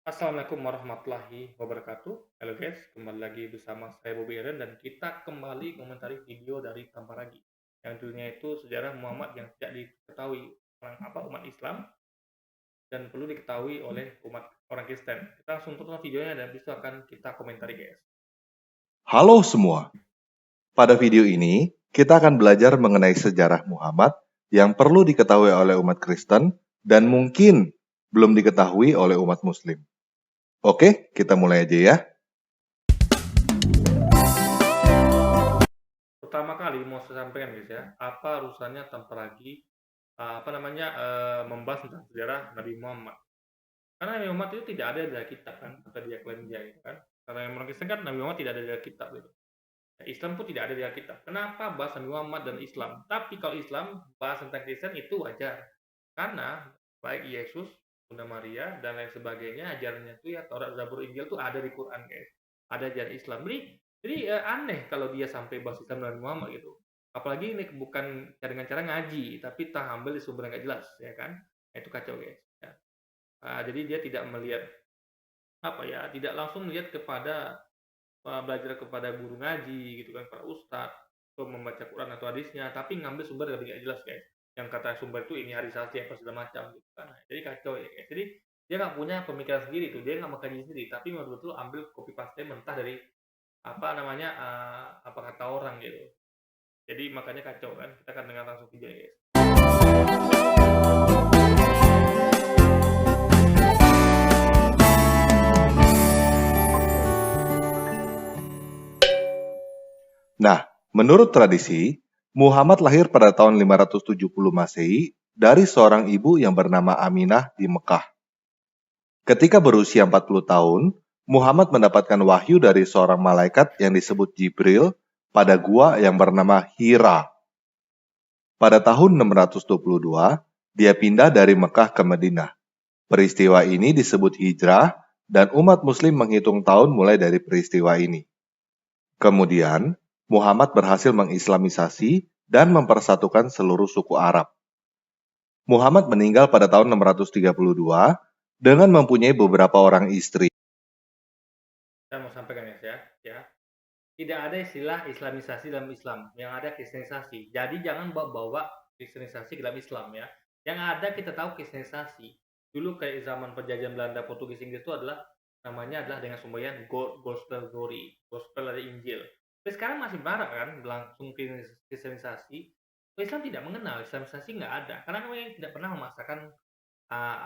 Assalamualaikum warahmatullahi wabarakatuh. Halo guys, kembali lagi bersama saya Bobby Eren dan kita kembali komentari video dari Tamparagi. Yang judulnya itu sejarah Muhammad yang tidak diketahui umat Islam dan perlu diketahui oleh umat orang Kristen. Kita langsung tonton videonya dan bisa akan kita komentari guys. Halo semua, pada video ini kita akan belajar mengenai sejarah Muhammad yang perlu diketahui oleh umat Kristen dan mungkin belum diketahui oleh umat Muslim. Oke, kita mulai aja ya. Pertama kali mau saya sampaikan guys ya, apa urusannya Tamparagi membahas tentang sejarah Nabi Muhammad. Karena Nabi Muhammad itu tidak ada di kitab kan, kata dia klaim dia gitu kan. Karena yang orang Kristen kan Nabi Muhammad tidak ada di kitab gitu. Islam pun tidak ada di kitab. Kenapa bahas Nabi Muhammad dan Islam? Tapi kalau Islam bahas tentang Kristen itu wajar. Karena baik Yesus, Bunda Maria dan lain sebagainya ajarannya itu ya Taurat, Zabur, Injil itu ada di Quran guys. Ada ajaran Islam. Jadi aneh kalau dia sampai bahas Islam dan Nabi Muhammad gitu. Apalagi ini bukan dengan cara ngaji, tapi tak ambil di sumber yang gak jelas ya kan. Itu kacau guys. Ya. Jadi dia tidak melihat tidak langsung melihat kepada belajar kepada guru ngaji gitu kan, para ustadz untuk membaca Quran atau hadisnya, tapi ngambil sumber dari nggak jelas guys. Yang kata sumber itu ini hadis asli apa segala macam gitu kan. Jadi kacau ya guys. Jadi dia nggak punya pemikiran sendiri tuh, dia nggak mengkaji sendiri, tapi betul-betul ambil copy paste mentah dari apa kata orang gitu. Jadi makanya kacau kan. Kita akan dengar langsung video ya guys. Nah, menurut tradisi, Muhammad lahir pada tahun 570 Masehi dari seorang ibu yang bernama Aminah di Mekah. Ketika berusia 40 tahun, Muhammad mendapatkan wahyu dari seorang malaikat yang disebut Jibril pada gua yang bernama Hira. Pada tahun 622, dia pindah dari Mekah ke Madinah. Peristiwa ini disebut hijrah dan umat muslim menghitung tahun mulai dari peristiwa ini. Kemudian, Muhammad berhasil mengislamisasi dan mempersatukan seluruh suku Arab. Muhammad meninggal pada tahun 632 dengan mempunyai beberapa orang istri. Saya mau sampaikan ya. Tidak ada istilah islamisasi dalam Islam, yang ada kristenisasi. Jadi jangan bawa-bawa kristenisasi ke dalam Islam ya. Yang ada kita tahu kristenisasi. Dulu kayak zaman penjajahan Belanda, Portugis, Inggris itu namanya adalah dengan semboyan gospel glory, gospel dari Injil. Tapi sekarang masih marak kan langsung kristenisasi. Islam tidak mengenal islamisasi, nggak ada, karena kami tidak pernah memaksakan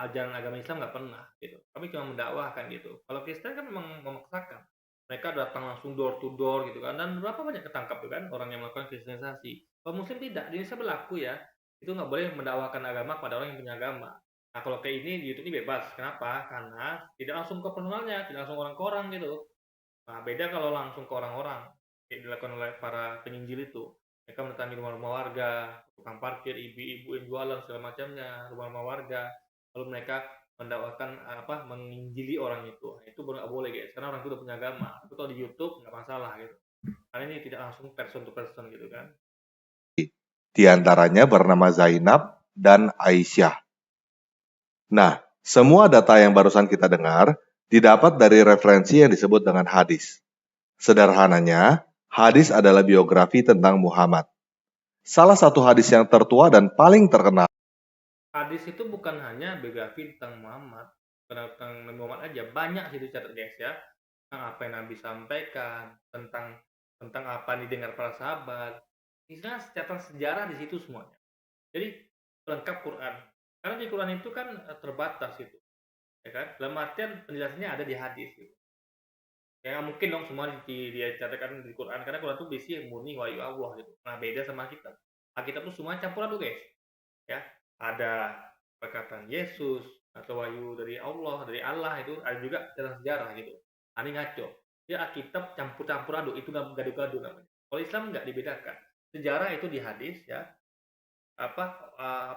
ajaran agama Islam, nggak pernah gitu. Kami cuma mendakwahkan gitu. Kalau Kristen kan memang memaksakan. Mereka datang langsung door to door gitu kan, dan berapa banyak ketangkap tuh kan orang yang melakukan kristenisasi. Kalau Muslim tidak, di Indonesia berlaku ya, itu nggak boleh mendakwakan agama pada orang yang punya agama. Nah kalau kayak ini di YouTube ini bebas, kenapa? Karena tidak langsung ke personalnya, tidak langsung orang ke orang gitu. Nah beda kalau langsung ke orang-orang, kayak dilakukan oleh para penyinjil itu. Mereka mendatangi rumah-rumah warga, tukang parkir, ibu-ibu yang jualan segala macamnya, rumah-rumah warga, lalu mereka mendakwakan menginjili orang itu. Nah, itu baru nggak boleh guys, karena orang itu udah punya agama. Itu kalau di YouTube nggak masalah gitu, karena ini tidak langsung person to person gitu kan. Di antaranya bernama Zainab dan Aisyah. Nah, semua data yang barusan kita dengar didapat dari referensi yang disebut dengan hadis. Sederhananya, hadis adalah biografi tentang Muhammad. Salah satu hadis yang tertua dan paling terkenal. Hadis itu bukan hanya biografi tentang Muhammad, tentang Nabi Muhammad aja, banyak sih itu catat guys ya, tentang apa yang Nabi sampaikan, tentang apa yang didengar para sahabat. Misalnya catatan sejarah di situ semuanya. Jadi lengkap Quran. Karena di Quran itu kan terbatas itu, ya kan? Dalam artian penjelasannya ada di hadis gitu. Ya nggak mungkin dong semua dicatatkan di Quran, karena Quran itu berisi murni wahyu Allah gitu. Nah beda sama kita. Alkitab tuh semua campur aduk guys. Ya, ada perkataan Yesus atau wahyu dari Allah itu ada juga catatan sejarah gitu. Ini ngaco. Ya Alkitab campur-campur aduk, itu nggak gaduh-gaduh namanya. Kalau Islam nggak dibedakan. Sejarah itu di hadis ya,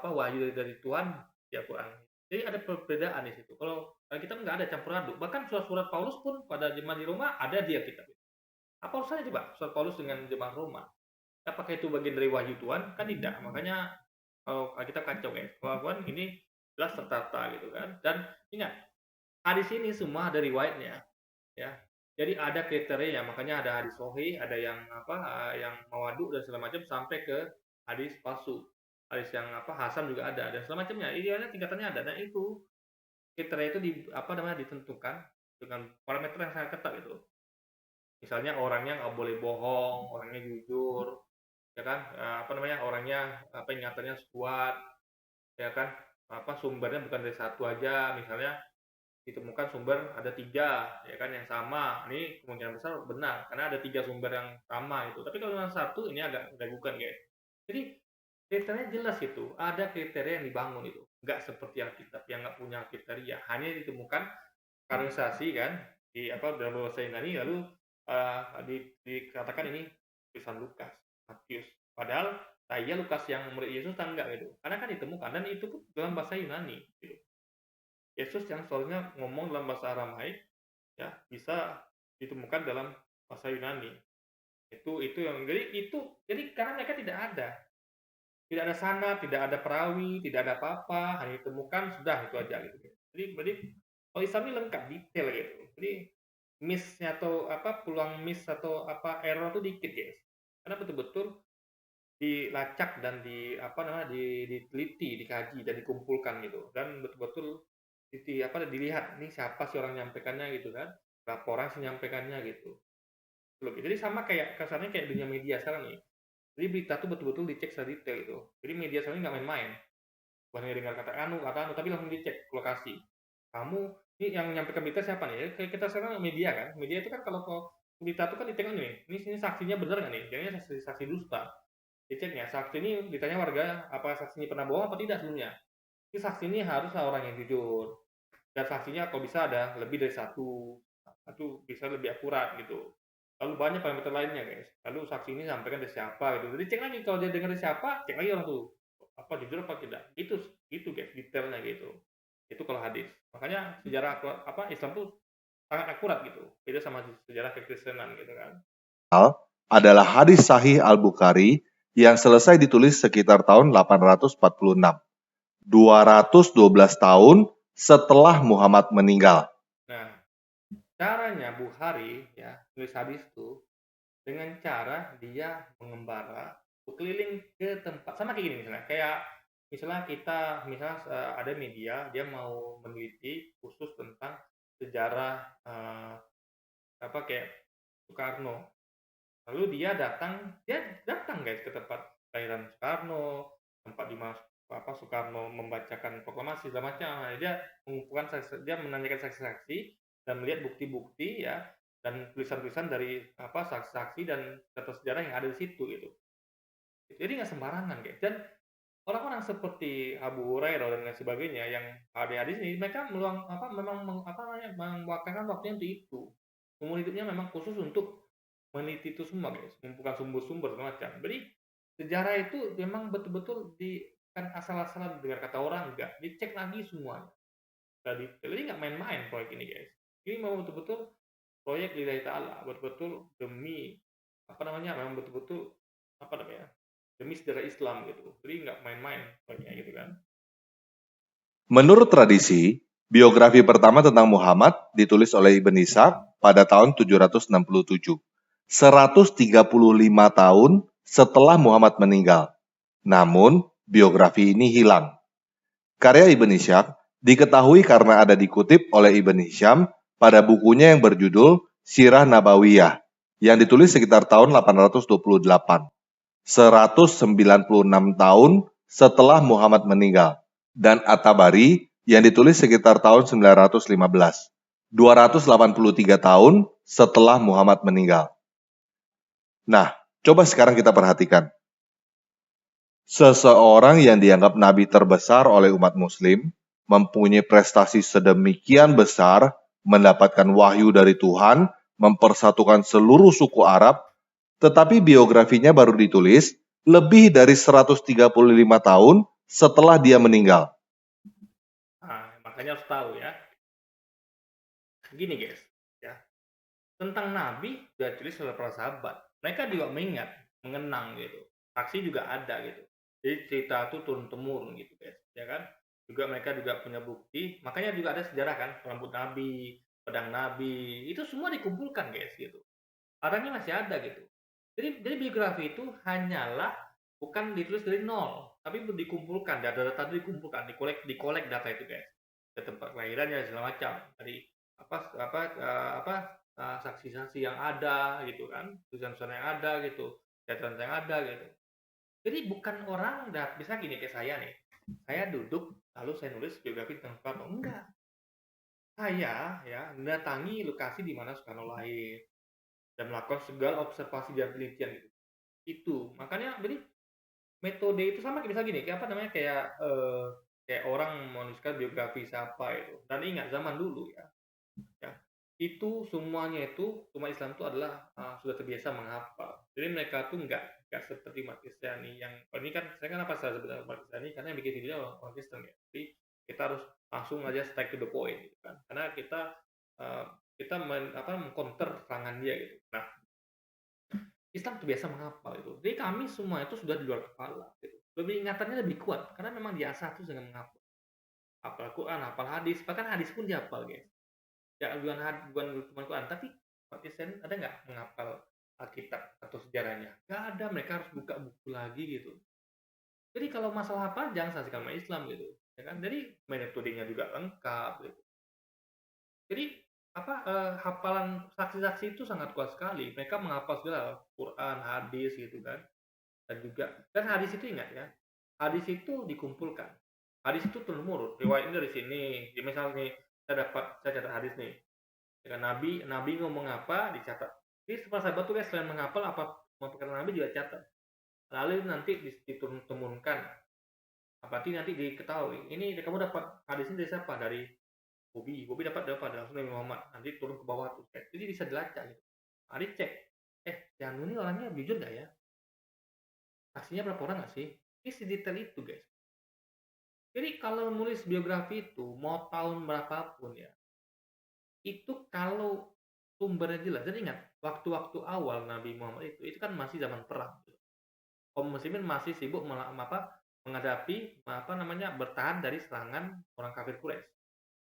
wahyu dari Tuhan di Al-Quran. Jadi ada perbedaan di situ. Kalau kita nggak ada campur aduk. Bahkan surat-surat Paulus pun pada jemaat di Roma ada di Alkitab. Apa urusannya coba surat Paulus dengan jemaat Roma? Apakah itu bagian dari wahyu Tuhan? Kan tidak. Makanya kalau kita kacau guys. Kalau Al-Quran ini jelas tertata gitu kan. Dan ingat, Hadis ini semua ada riwayatnya, ya. Jadi ada kriteria, makanya ada hadis sahih, ada yang apa, yang mawadu dan segala macam sampai ke hadis palsu. Hadis yang apa, hasan juga ada dan segala macamnya. Idealnya tingkatannya ada dan itu kriteria itu apa namanya, ditentukan dengan parameter yang sangat ketat gitu. Misalnya orangnya nggak boleh bohong, orangnya jujur, ya kan? Apa namanya, orangnya apa, ingatannya kuat, ya kan? Apa, sumbernya bukan dari satu aja, misalnya ditemukan sumber ada 3, ya kan, yang sama, ini kemungkinan besar benar karena ada 3 sumber yang sama itu. Tapi kalau yang satu ini agak meragukan, guys. Jadi kriteria jelas itu, ada kriteria yang dibangun itu, nggak seperti Alkitab yang nggak punya kriteria, hanya ditemukan kaderisasi kan di apa, dalam bahasa Yunani, lalu dikatakan ini tulisan Lukas, Matius. Padahal saya Lukas yang murid Yesus kan enggak gitu, karena kan ditemukan dan itu pun dalam bahasa Yunani gitu. Yesus yang soalnya ngomong dalam bahasa Aramaik, ya bisa ditemukan dalam bahasa Yunani. Itu yang jadi karena mereka tidak ada sanad, tidak ada perawi, tidak ada apa-apa, hanya ditemukan sudah itu aja gitu. Jadi kalau Islam ini lengkap detail gitu. Jadi miss-nya atau apa, peluang miss atau apa, error itu dikit guys. Karena betul-betul dilacak dan apa namanya, diteliti, dikaji dan dikumpulkan gitu. Dan betul-betul dilihat nih siapa sih orang nyampaikannya gitu kan. Berapa orang sih nyampaikannya gitu. Jadi sama kayak kasarnya kayak dunia media sekarang nih. Jadi berita tuh betul-betul dicek secara detail gitu. Jadi media sekarang nggak main-main. Bukan hanya dengar kata anu, tapi langsung dicek ke lokasi. Kamu ini yang menyampaikan berita siapa nih? Kayak kita sekarang media kan. Media itu kan kalau berita itu kan dicek nih. Ini saksinya benar nggak nih? Jangan saksi dusta. Diceknya saksi ini ditanya warga apa saksinya pernah bohong apa tidak sebelumnya. Ini saksi ini haruslah orang yang jujur. Dan saksinya kalau bisa ada lebih dari satu bisa lebih akurat gitu. Lalu banyak parameter lainnya guys. Lalu saksi ini sampaikan dari siapa gitu. Jadi cek lagi kalau dia dengar dari siapa, cek lagi orang tuh apa jujur apa tidak. Itu guys detailnya gitu. Itu kalau hadis. Makanya sejarah apa Islam tuh sangat akurat gitu. Beda sama sejarah kekristenan gitu kan. Adalah hadis sahih Al-Bukhari yang selesai ditulis sekitar tahun 846. 212 tahun setelah Muhammad meninggal. Nah, caranya Bukhari ya tulis hadis itu dengan cara dia mengembara keliling ke tempat sama kayak gini misalnya kita ada media dia mau meneliti khusus tentang sejarah apa kayak Soekarno. Lalu dia datang guys ke tempat kelahiran Soekarno, tempat di mana Soekarno membacakan proklamasi segala macam. Nah, dia mengumpulkan dia menanyakan saksi-saksi dan melihat bukti-bukti ya dan tulisan-tulisan dari apa saksi-saksi dan data sejarah yang ada di situ gitu. Jadi nggak sembarangan guys. Dan orang-orang seperti Abu Hurairah dan lain sebagainya yang ada di sini mereka meluangkan waktunya untuk itu. Umur hidupnya memang khusus untuk meneliti itu semua guys, mengumpulkan sumber-sumber semacam. Jadi sejarah itu memang betul-betul kan asal-asalan dengar kata orang enggak, dicek lagi semuanya. Jadi nggak main-main proyek ini guys. Ini memang betul-betul proyek lillahi ta'ala, betul-betul demi apa namanya, memang betul-betul apa namanya, demi sejarah Islam gitu. Jadi nggak main-main proyeknya gitu kan. Menurut tradisi, biografi pertama tentang Muhammad ditulis oleh Ibn Ishaq pada tahun 767. 135 tahun setelah Muhammad meninggal. Namun, biografi ini hilang. Karya Ibn Ishaq diketahui karena ada dikutip oleh Ibn Hisham pada bukunya yang berjudul Sirah Nabawiyah yang ditulis sekitar tahun 828. 196 tahun setelah Muhammad meninggal. Dan At-Tabari yang ditulis sekitar tahun 915. 283 tahun setelah Muhammad meninggal. Nah, coba sekarang kita perhatikan. Seseorang yang dianggap nabi terbesar oleh umat muslim, mempunyai prestasi sedemikian besar, mendapatkan wahyu dari Tuhan, mempersatukan seluruh suku Arab, tetapi biografinya baru ditulis lebih dari 135 tahun setelah dia meninggal. Nah, makanya harus tahu ya. Gini guys, ya. Tentang nabi sudah tulis oleh para sahabat. Mereka juga mengenang gitu. Saksi juga ada gitu. Jadi cerita itu turun temurun gitu guys, ya kan? juga mereka juga punya bukti, makanya juga ada sejarah kan, rambut Nabi, pedang Nabi, itu semua dikumpulkan guys gitu. Orangnya masih ada gitu. Jadi biografi itu hanyalah bukan ditulis dari nol, tapi dikumpulkan, data-data itu dikumpulkan, dikolek data itu guys. Ke tempat kelahirannya segala macam, dari saksi-saksi yang ada gitu kan, tulisan-tulisan yang ada gitu, catatan yang ada gitu. Jadi bukan orang bisa gini kayak saya nih, saya duduk lalu saya nulis biografi tentang Soekarno, enggak. Saya ya mendatangi lokasi di mana Soekarno lahir dan melakukan segala observasi dan penelitian gitu. Itu makanya jadi metode itu sama kayak misalnya gini, kayak apa namanya kayak orang menuliskan biografi siapa itu. Dan ingat zaman dulu ya, itu semuanya itu umat Islam itu adalah sudah terbiasa menghafal. Jadi mereka tuh nggak seperti umat Kristiani yang ini kan saya kan apa saya sebut umat Kristiani karena yang bikin video orang Kristen ya. Jadi kita harus langsung aja straight to the point gitu kan. Karena kita mengcounter serangan dia gitu. Nah, Islam terbiasa menghafal itu. Jadi kami semua itu sudah di luar kepala gitu. Lebih ingatannya lebih kuat karena memang diasah tuh dengan menghafal. Hafal Quran, hafal hadis, bahkan hadis pun dihafal guys. Ya bukan cuma Quran, tapi umat Kristen ada nggak menghafal Alkitab atau sejarahnya? Nggak ada, mereka harus buka buku lagi gitu. Jadi kalau masalah apa jangan saksikan sama Islam gitu, ya kan? Jadi metodenya juga lengkap gitu. Jadi hafalan saksi-saksi itu sangat kuat sekali. Mereka menghafal segala Quran, hadis gitu kan. Dan hadis itu ingat ya, hadis itu dikumpulkan. Hadis itu turun-temurun. Riwayatnya dari sini. Di misalnya nih, saya catat hadis nih. Dengan Nabi ngomong apa dicatat. Jadi para sahabat tuh guys selain menghafal apa perkataan Nabi juga catat. Lalu nanti diturun-temurunkan. Berarti nanti diketahui. Ini kamu dapat hadis ini dari siapa? Dari Bobi dapat langsung dari Muhammad. Nanti turun ke bawah tuh. Jadi bisa dilacak gitu. Nanti cek. Janu ini orangnya jujur gak ya? Saksinya berapa orang gak sih? Ini sedetail itu guys. Jadi kalau nulis biografi itu mau tahun berapapun ya, itu kalau sumbernya jelas. Jadi ingat, waktu-waktu awal Nabi Muhammad itu kan masih zaman perang. Kaum muslimin masih sibuk menghadapi bertahan dari serangan orang kafir Quraisy.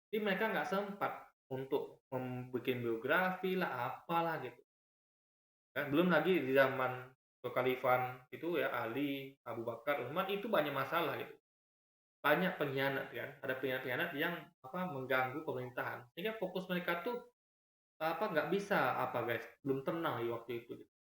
Jadi mereka nggak sempat untuk membuat biografi lah apalah gitu. Kan belum lagi di zaman kekhalifahan itu ya Ali, Abu Bakar, Utsman itu banyak masalah gitu. Banyak pengkhianat kan, ada pengkhianat yang mengganggu pemerintahan. Sehingga fokus mereka tuh nggak bisa guys, belum tenang di waktu itu gitu.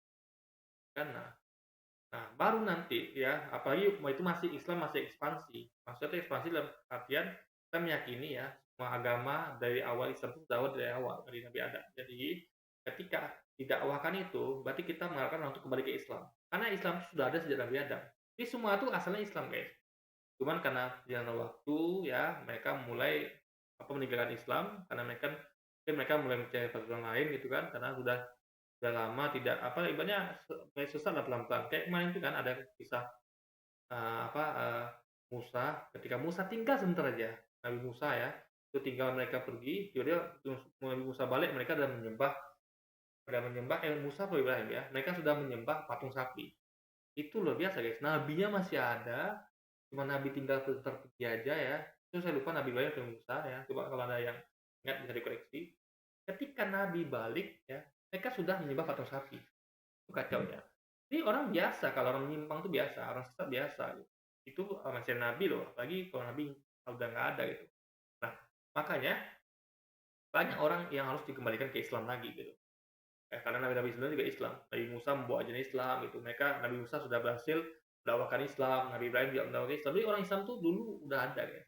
Kan nah baru nanti ya apalagi itu masih Islam masih ekspansi, maksudnya ekspansi dalam artian kita meyakini ya semua agama dari awal Islam itu dari awal dari Nabi Adam. Jadi ketika didakwahkan itu berarti kita mengharapkan untuk kembali ke Islam karena Islam itu sudah ada sejak Nabi Adam. Jadi semua itu asalnya Islam guys, cuman karena jalan waktu ya mereka mulai meninggalkan Islam karena mereka mulai mencari peraturan lain gitu kan, karena sudah lama tidak ibaratnya sesat lah pelan-pelan. Kayak kemarin itu kan ada kisah Musa, ketika Musa tinggal sebentar aja, Nabi Musa ya, itu tinggal mereka pergi, dia Nabi Musa balik, mereka sudah menyembah Musa atau Ibrahim ya, mereka sudah menyembah patung sapi. Itu luar biasa guys, nabinya masih ada, cuma Nabi tinggal sebentar pergi aja ya. Itu saya lupa Nabi Ibrahim atau Musa ya, coba kalau ada yang ingat bisa dikoreksi. Ketika Nabi balik ya, mereka sudah menyembah patung sapi. Itu kacau ya. Jadi orang biasa, kalau orang menyimpang itu biasa, orang sesat biasa gitu. Itu masih Nabi loh, apalagi kalau Nabi udah nggak ada gitu. Nah, makanya banyak orang yang harus dikembalikan ke Islam lagi gitu. Karena Nabi-Nabi sebelumnya juga Islam. Nabi Musa membawa ajaran Islam gitu. Nabi Musa sudah berhasil mendakwakan Islam, Nabi Ibrahim juga mendakwakan Islam. Jadi orang Islam tuh dulu udah ada ya.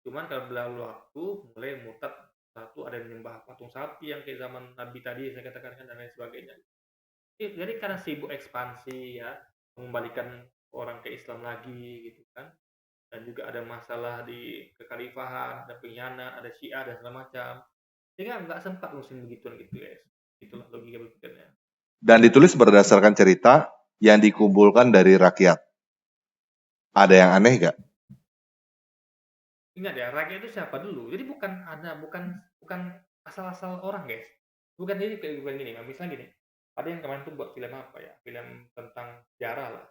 Cuman kalau berlalu waktu mulai murtad, satu ada yang menyembah patung sapi yang kayak zaman Nabi tadi saya katakan dan lain sebagainya. Jadi karena sibuk ekspansi ya, mengembalikan orang ke Islam lagi gitu kan. Dan juga ada masalah di kekhalifahan, ada pengkhianat, ada Syiah dan segala macam. Sehingga nggak sempat ngurusin begituan gitu guys. Itulah logika berpikirnya. Dan ditulis berdasarkan cerita yang dikumpulkan dari rakyat. Ada yang aneh gak? Ingat ya, rakyat itu siapa dulu? Jadi bukan asal-asal orang guys. Bukan jadi kayak gini, misalnya gini. Ada yang kemarin tuh buat film apa ya? Film tentang sejarah lah.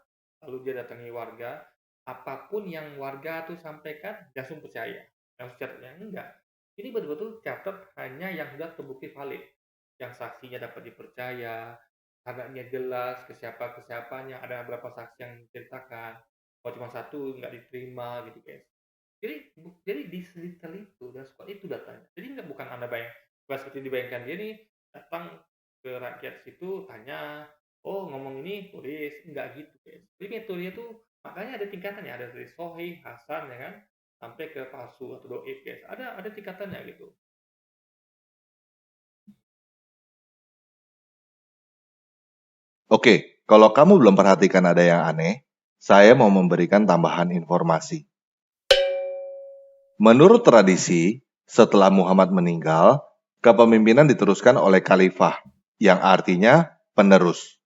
Lalu dia datangi warga, apapun yang warga tuh sampaikan langsung percaya, langsung catat, ya enggak. Ini betul-betul catat hanya yang sudah terbukti valid, yang saksinya dapat dipercaya, anaknya jelas, ke siapanya, ada berapa saksi yang menceritakan. Kalau cuma satu nggak diterima gitu guys. Jadi di sedetail itu dan sekuat itu datanya. Jadi nggak, bukan Anda bukan seperti dibayangkan dia nih datang ke rakyat situ tanya, oh ngomong ini tulis, nggak gitu guys. Jadi metodenya tuh makanya ada tingkatannya, ada dari sohih, hasan ya kan, sampai ke palsu atau doib guys. Ada tingkatannya gitu. Oke, kalau kamu belum perhatikan ada yang aneh, saya mau memberikan tambahan informasi. Menurut tradisi, setelah Muhammad meninggal, kepemimpinan diteruskan oleh khalifah, yang artinya penerus.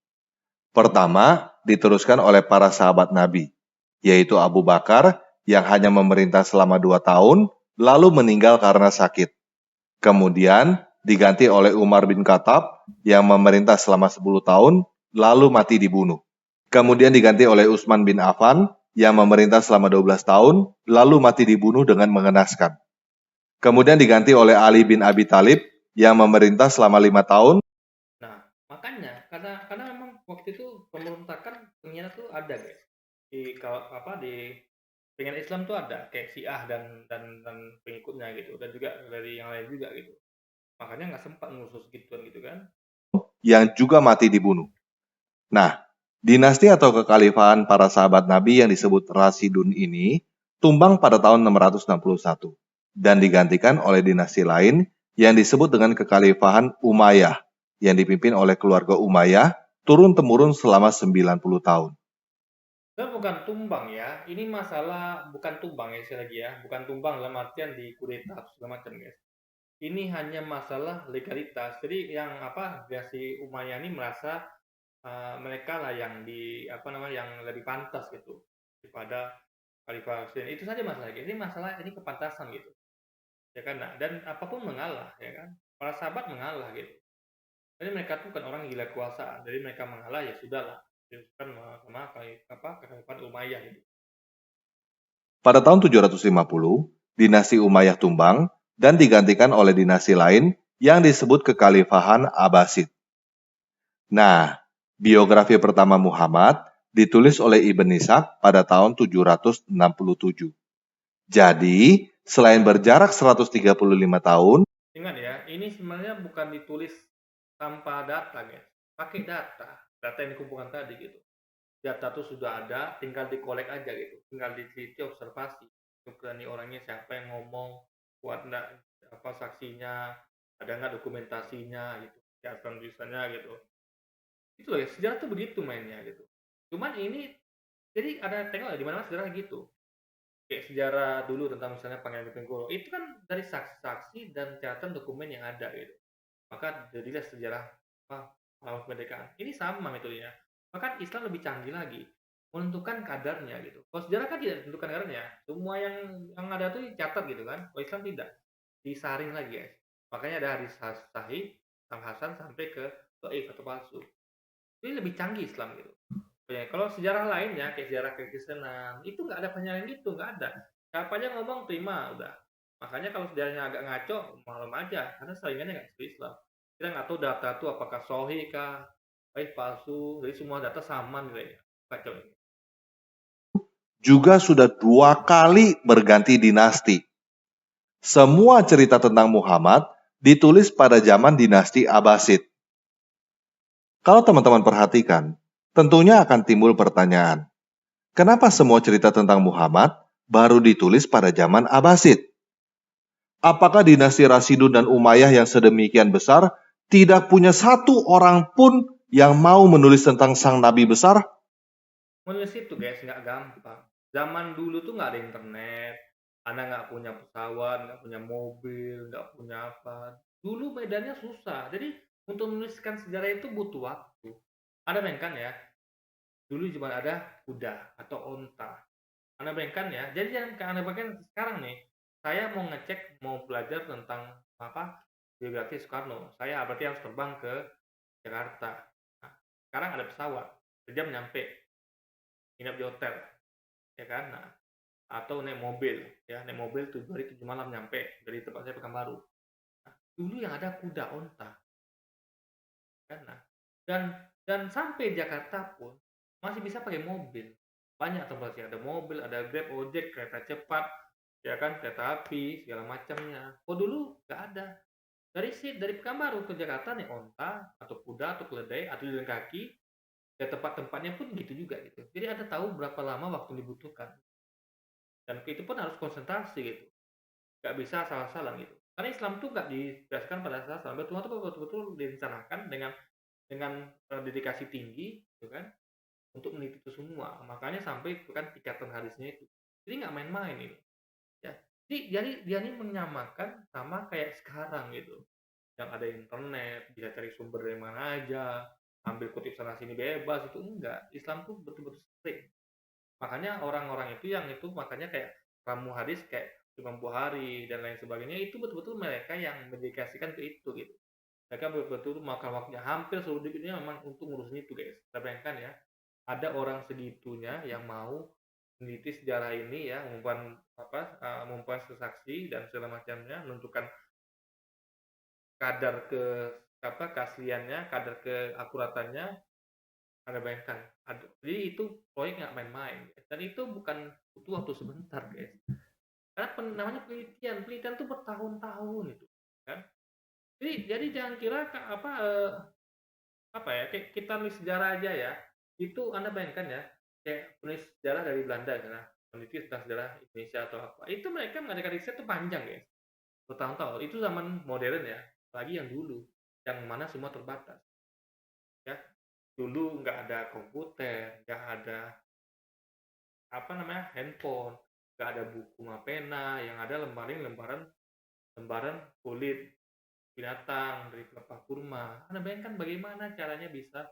Pertama, diteruskan oleh para sahabat Nabi, yaitu Abu Bakar yang hanya memerintah selama 2 tahun, lalu meninggal karena sakit. Kemudian diganti oleh Umar bin Khattab yang memerintah selama 10 tahun, lalu mati dibunuh. Kemudian diganti oleh Utsman bin Affan yang memerintah selama 12 tahun, lalu mati dibunuh dengan mengenaskan. Kemudian diganti oleh Ali bin Abi Thalib yang memerintah selama 5 tahun. Nah, makanya karena memang waktu itu pemberontakan pengkhianat tuh ada guys. Di kalau apa di pengen Islam tuh ada kayak Syiah dan pengikutnya gitu, dan juga dari yang lain juga gitu. Makanya nggak sempat ngurus gituan gitu kan. Yang juga mati dibunuh. Nah, dinasti atau kekhalifahan para sahabat Nabi yang disebut Rasidun ini tumbang pada tahun 661 dan digantikan oleh dinasti lain yang disebut dengan kekhalifahan Umayyah yang dipimpin oleh keluarga Umayyah turun-temurun selama 90 tahun. Dan bukan tumbang ya, ini masalah bukan tumbang ya sekali lagi ya, bukan tumbang dalam artian di kudeta segala macam guys. Ini hanya masalah legalitas. Jadi yang apa, si Umayyah ini merasa mereka lah yang yang lebih pantas gitu daripada Khalifah Rasyidin. Itu saja masalahnya. Ini masalah ini kepantasan gitu. Ya kan? Nah, dan apapun mengalah ya kan. Para sahabat mengalah gitu. Jadi mereka tuh bukan orang gila kuasaan. Jadi mereka mengalah ya sudahlah. Kan sama Khalifah Umayyah gitu. Pada tahun 750, dinasti Umayyah tumbang dan digantikan oleh dinasti lain yang disebut kekhalifahan Abbasid. Nah, biografi pertama Muhammad ditulis oleh Ibn Ishaq pada tahun 767. Jadi, selain berjarak 135 tahun, Ingat ya, ini sebenarnya bukan ditulis tanpa data guys. Pakai data. Data yang dikumpulkan tadi gitu. Data tuh sudah ada, tinggal dikolek aja gitu, tinggal diteliti, observasi, berani orangnya siapa yang ngomong, kuat nggak apa saksinya, ada nggak dokumentasinya gitu, kelihatan tulisannya gitu. Itu loh ya, sejarah tuh begitu mainnya gitu. Cuman ini jadi ada tengok ya, di mana sejarah gitu. Kayak sejarah dulu tentang misalnya Pangeran Diponegoro, itu kan dari saksi-saksi dan catatan dokumen yang ada gitu. Maka jadilah sejarah pahlawan kemerdekaan. Ini sama metodenya. Bahkan Islam lebih canggih lagi, menentukan kadarnya gitu. Kalau sejarah kan tidak menentukan kadarnya, semua yang ada tuh dicatat gitu kan. Kalau Islam tidak, disaring lagi guys. Makanya ada hadis sahih, Sang Hasan sampai ke dhaif atau palsu. Ini lebih canggih Islam gitu. Ya, kalau sejarah lainnya kayak sejarah kekristenan itu nggak ada penyaring gitu, nggak ada. Siapa aja ngomong terima udah. Makanya kalau sejarahnya agak ngaco, maklum aja karena saingannya nggak seperti Islam. Kita nggak tahu data itu apakah sahih kah, palsu, jadi semua data sama nih ya. Kacau ini. juga sudah 2 kali berganti dinasti. Semua cerita tentang Muhammad ditulis pada zaman dinasti Abbasid. Kalau teman-teman perhatikan, tentunya akan timbul pertanyaan, kenapa semua cerita tentang Muhammad baru ditulis pada zaman Abbasid? Apakah dinasti Rasidun dan Umayyah yang sedemikian besar tidak punya satu orang pun yang mau menulis tentang sang nabi besar? Menulis itu guys nggak gampang. Zaman dulu tuh nggak ada internet, Anda nggak punya pesawat, nggak punya mobil, nggak punya apa. Dulu medannya susah. Jadi untuk menuliskan sejarah itu butuh waktu. Anda bayangkan ya, dulu cuma ada kuda atau onta. Anda bayangkan ya, jadi jangan Anda bayangkan sekarang nih, saya mau ngecek, mau belajar tentang biografi Soekarno. Saya berarti harus terbang ke Jakarta. Nah, sekarang ada pesawat, sejam nyampe, nginap di hotel. ya kan. Nah, atau naik mobil, ya naik mobil 7 hari 7 malam nyampe dari tempat saya Pekanbaru. Nah, dulu yang ada kuda, onta, kan. Nah, dan sampai Jakarta pun masih bisa pakai mobil. Banyak tempatnya, ada mobil, ada Grab, ojek, kereta cepat, ya kan, kereta api, segala macamnya. Oh dulu nggak ada. Dari Pekanbaru ke Jakarta naik onta atau kuda atau keledai atau jalan kaki, ya tempat-tempatnya pun gitu juga gitu. Jadi ada tahu berapa lama waktu dibutuhkan. Dan itu pun harus konsentrasi gitu. Nggak bisa asal-asalan gitu. Karena Islam tuh nggak didasarkan pada asal-asalan. Tuhan tuh betul-betul direncanakan dengan dedikasi tinggi, gitu kan, untuk meneliti itu semua. Makanya sampai kan tingkatan hadisnya itu. Jadi nggak main-main ini. Ya. Jadi dia ini menyamakan sama kayak sekarang gitu. Yang ada internet, bisa cari sumber dari mana aja, ambil kutip sana sini bebas, itu enggak. Islam tuh betul-betul strict. Makanya orang-orang itu yang itu makanya kayak ramu hadis kayak Imam Bukhari dan lain sebagainya itu betul-betul mereka yang mendedikasikan ke itu gitu. Mereka betul-betul makan waktunya hampir seluruh hidupnya memang untuk ngurusin itu guys. Kita bayangkan ya, ada orang segitunya yang mau meneliti sejarah ini ya, mengumumkan saksi dan segala macamnya, menentukan kadar keasliannya, kadar keakuratannya. Anda bayangkan, jadi itu proyek nggak main-main, dan itu bukan butuh waktu sebentar, guys. Karena namanya penelitian itu bertahun-tahun itu, kan. Jadi jangan kira apa ya, kayak kita nulis sejarah aja ya, itu Anda bayangkan ya, kayak penulis sejarah dari Belanda, karena peneliti tentang sejarah Indonesia atau apa, itu mereka mengadakan riset itu panjang, guys, bertahun-tahun. Itu zaman modern ya, lagi yang dulu, yang mana semua terbatas, ya. Dulu nggak ada komputer, nggak ada handphone, nggak ada buku sama pena, yang ada lembaran kulit binatang dari pelepah kurma. Anda bayangkan bagaimana caranya bisa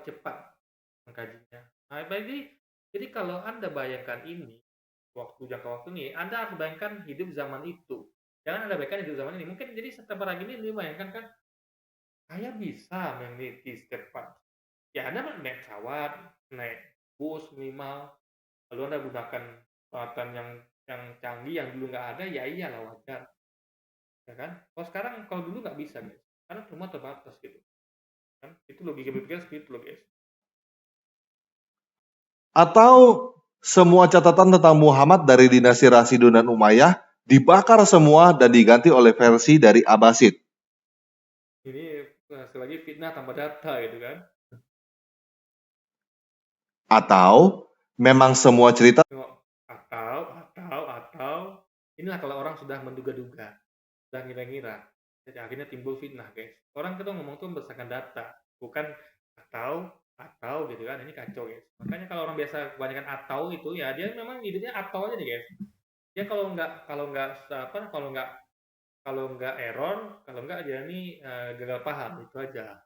cepat mengkajinya. Nah, jadi kalau Anda bayangkan ini, jangka waktu ini, Anda harus bayangkan hidup zaman itu. Jangan Anda bayangkan hidup zaman ini. Mungkin jadi setelah ini bayangkan kan, saya bisa meneliti secepat. Ya Anda naik pesawat, naik bus minimal, lalu Anda gunakan peralatan yang canggih yang dulu nggak ada, ya iyalah wajar, ya kan. Kalau dulu nggak bisa guys, karena semua terbatas gitu kan. Itu logika berpikir seperti itu loh guys. Atau semua catatan tentang Muhammad dari dinasti Rasidun dan Umayyah dibakar semua dan diganti oleh versi dari Abbasid. Ini sekali lagi fitnah tanpa data gitu kan. Atau memang semua cerita atau inilah kalau orang sudah menduga-duga, sudah ngira-ngira, jadi akhirnya timbul fitnah guys. Orang kita ngomong tuh berdasarkan data, bukan atau gitu kan. Ini kacau guys. Makanya kalau orang biasa kebanyakan atau itu ya dia memang hidupnya atau aja nih guys. Dia kalau nggak error, kalau nggak dia ini gagal paham, itu aja.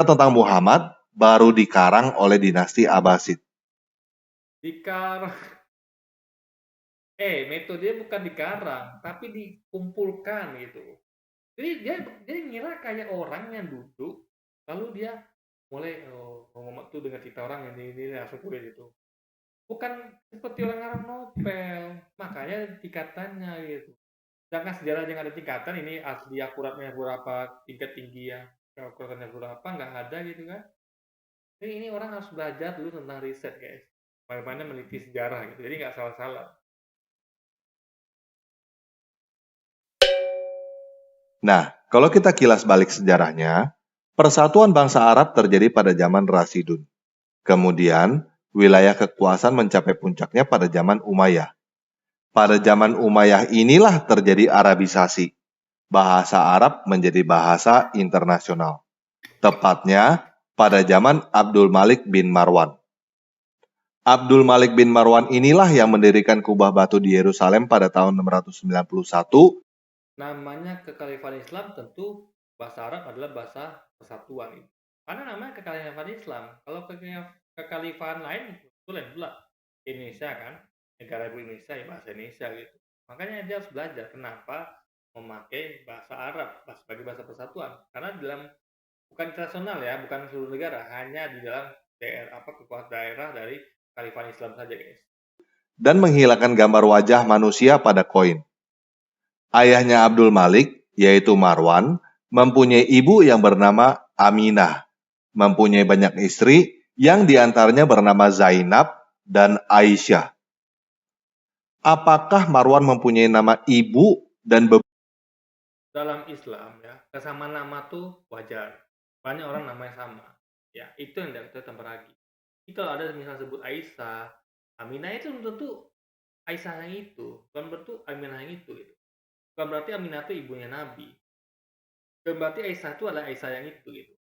tentang Muhammad baru dikarang oleh dinasti Abbasid. Metodenya bukan dikarang, tapi dikumpulkan gitu. Jadi dia ngira kayak orang yang duduk, lalu dia mulai ngomong tuh dengan cerita orang ini langsung tulis itu. Bukan seperti orang ngarang novel, makanya tingkatannya gitu. Sedangkan sejarah yang ada tingkatan ini asli akuratnya berapa, tingkat tinggi ya, akuratannya berapa, nggak ada gitu kan. Jadi ini orang harus belajar dulu tentang riset guys, bagaimana meneliti sejarah gitu. Jadi nggak salah-salah. Nah, kalau kita kilas balik sejarahnya, persatuan bangsa Arab terjadi pada zaman Rasidun. Kemudian, wilayah kekuasaan mencapai puncaknya pada zaman Umayyah. Pada zaman Umayyah inilah terjadi Arabisasi. Bahasa Arab menjadi bahasa internasional. Tepatnya pada zaman Abdul Malik bin Marwan. Abdul Malik bin Marwan inilah yang mendirikan kubah batu di Yerusalem pada tahun 691. Namanya kekhalifahan Islam tentu bahasa Arab adalah bahasa persatuan. Karena namanya kekhalifahan Islam. Kalau kekhalifahan lain itu lain pula. Indonesia kan, negara Ibu Indonesia ya bahasa Indonesia gitu. Makanya dia harus belajar kenapa memakai bahasa Arab sebagai bahasa persatuan. Karena bukan internasional ya, bukan seluruh negara, hanya di dalam kekuasaan daerah dari Khalifah Islam saja, guys. dan menghilangkan gambar wajah manusia pada koin. Ayahnya Abdul Malik, yaitu Marwan, mempunyai ibu yang bernama Aminah, mempunyai banyak istri yang diantaranya bernama Zainab dan Aisyah. Apakah Marwan mempunyai nama ibu dan Dalam Islam ya, kesamaan nama tuh wajar. Banyak orang namanya sama. Ya, itu yang kita tambah lagi. Itu kalau ada misalnya sebut Aisyah, Aminah itu belum tentu Aisyah yang itu, bukan berarti Aminah yang itu gitu. Bukan berarti Aminah itu ibunya Nabi. Bukan berarti Aisyah itu adalah Aisyah yang itu gitu.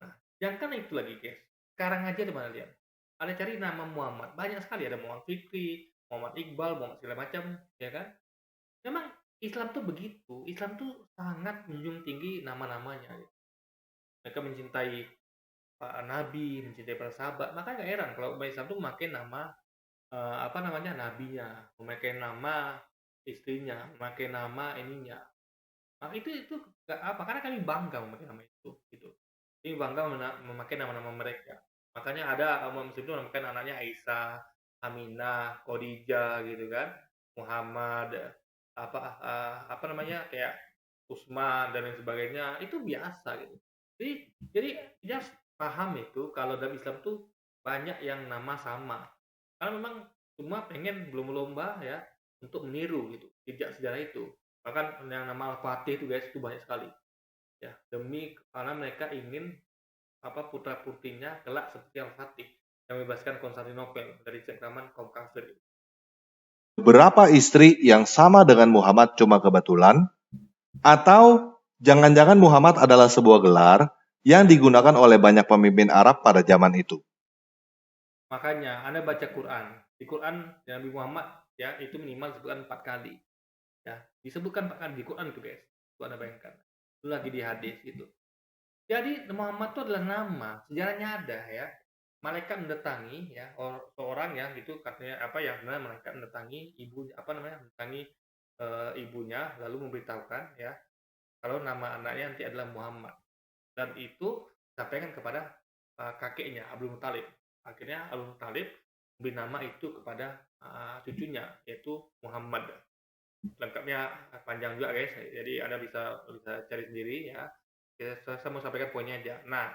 Nah, jangan kan itu lagi, guys. Sekarang aja di mana lihat. Ada cari nama Muhammad, banyak sekali, ada Muhammad Fikri, Muhammad Iqbal, Muhammad segala macam, ya kan? Memang Islam tuh begitu. Islam tuh sangat menjunjung tinggi nama-namanya. Mereka mencintai Nabi, mencintai para sahabat. Makanya gak heran kalau umat Islam tuh memakai nama apa namanya nabinya, memakai nama istrinya, memakai nama ininya. Nah, itu gak apa, karena kami bangga memakai nama itu, gitu. Kami bangga memakai nama-nama mereka. Makanya ada umat Muslim itu memakai anaknya Aisyah, Aminah, Khadijah, gitu kan, Muhammad, apa namanya kayak Usman dan lain sebagainya. Itu biasa gitu. Jadi just paham itu kalau dalam Islam tuh banyak yang nama sama. Karena memang semua pengen berlomba-lomba ya untuk meniru gitu jejak sejarah itu. Bahkan yang nama Al-Fatih itu guys itu banyak sekali. Ya, demi karena mereka ingin apa putra-putrinya kelak seperti Al-Fatih yang membebaskan Konstantinopel dari cengkraman kaum kafir. beberapa istri yang sama dengan Muhammad cuma kebetulan? Atau jangan-jangan Muhammad adalah sebuah gelar yang digunakan oleh banyak pemimpin Arab pada zaman itu? Makanya Anda baca Quran. Di Quran Nabi Muhammad ya itu minimal disebutkan 4 kali. Ya, disebutkan 4 kali di Quran itu guys. Itu Anda bayangkan. Itu lagi di hadis gitu. Jadi Muhammad itu adalah nama, sejarahnya ada ya. Malaikat mendatangi ya seorang ya gitu katanya apa ya benar malaikat mendatangi ibu apa namanya mendatangi ibunya lalu memberitahukan ya kalau nama anaknya nanti adalah Muhammad dan itu disampaikan kepada kakeknya Abdul Muthalib. Akhirnya Abdul Muthalib memberi nama itu kepada cucunya yaitu Muhammad. Lengkapnya panjang juga guys, jadi Anda bisa cari sendiri ya. Saya mau sampaikan poinnya aja. Nah,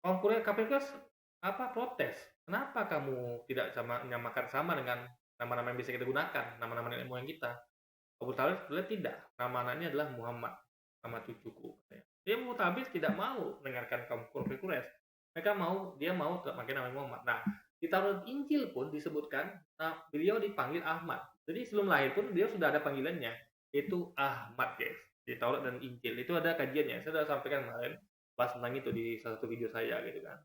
kaum Kapolres apa protes? Kenapa kamu tidak menyamakan sama dengan nama-nama yang bisa kita gunakan, nama-nama nenek moyang kita? Abu Talib sebenarnya tidak. Nama anaknya adalah Muhammad, nama cucuku. Dia Mutabis tidak mau mendengarkan kaum Quraisy. Dia mau pakai nama Muhammad. Nah, di Taurat Injil pun disebutkan beliau dipanggil Ahmad. Jadi sebelum lahir pun dia sudah ada panggilannya, yaitu Ahmad, guys. Di Taurat dan Injil itu ada kajiannya. Saya sudah sampaikan kemarin bahas tentang itu di salah satu video saya gitu kan.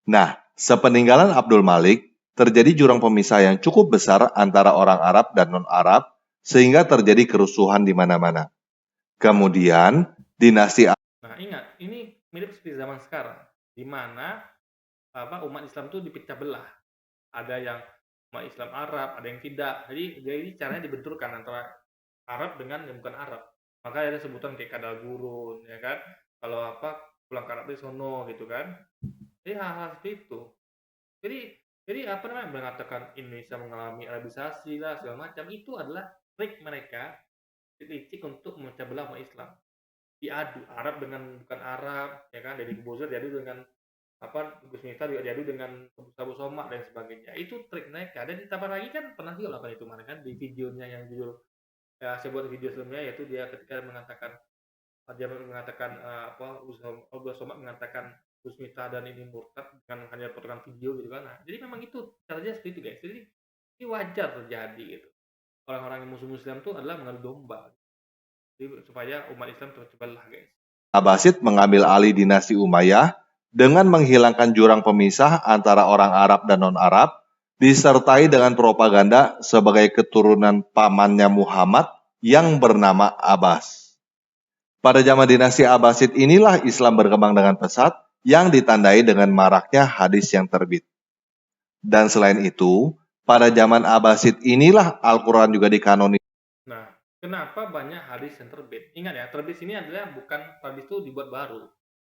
Nah, sepeninggalan Abdul Malik, terjadi jurang pemisah yang cukup besar antara orang Arab dan non-Arab, sehingga terjadi kerusuhan di mana-mana. Kemudian, dinasti Nah, ingat, ini mirip seperti zaman sekarang, di mana umat Islam itu dipecah belah. Ada yang umat Islam Arab, ada yang tidak. Jadi caranya dibenturkan antara Arab dengan yang bukan Arab. Maka ada sebutan kayak kadal gurun, ya kan? Kalau pulang ke Arab di sono gitu kan. Jadi hal-hal seperti itu. Jadi apa namanya mengatakan Indonesia mengalami Arabisasi lah segala macam itu adalah trik mereka licik untuk memecah belah umat Islam. Diadu Arab dengan bukan Arab, ya kan? Dari Corbuzier diadu dengan Gus Miftah juga diadu dengan Abu Somad dan sebagainya. Itu trik mereka. Dan ditambah lagi kan pernah juga lakukan itu mana kan di videonya yang judul ya saya buat video sebelumnya yaitu dia mengatakan Abu Somad mengatakan Gus Miftah dan ini murtad dengan hanya potongan video gitu kan. Nah, jadi memang itu caranya seperti itu guys. Jadi ini wajar terjadi gitu. Orang-orang yang musuh Islam itu adalah mengadu domba. Jadi, supaya umat Islam tercebal lah guys. Abbasid mengambil alih dinasti Umayyah dengan menghilangkan jurang pemisah antara orang Arab dan non-Arab, disertai dengan propaganda sebagai keturunan pamannya Muhammad yang bernama Abbas. Pada zaman dinasti Abbasid inilah Islam berkembang dengan pesat yang ditandai dengan maraknya hadis yang terbit. Dan selain itu, pada zaman Abbasid inilah Al-Quran juga dikanonisasi. Nah, kenapa banyak hadis yang terbit? Ingat ya, terbit sini adalah bukan hadis itu dibuat baru,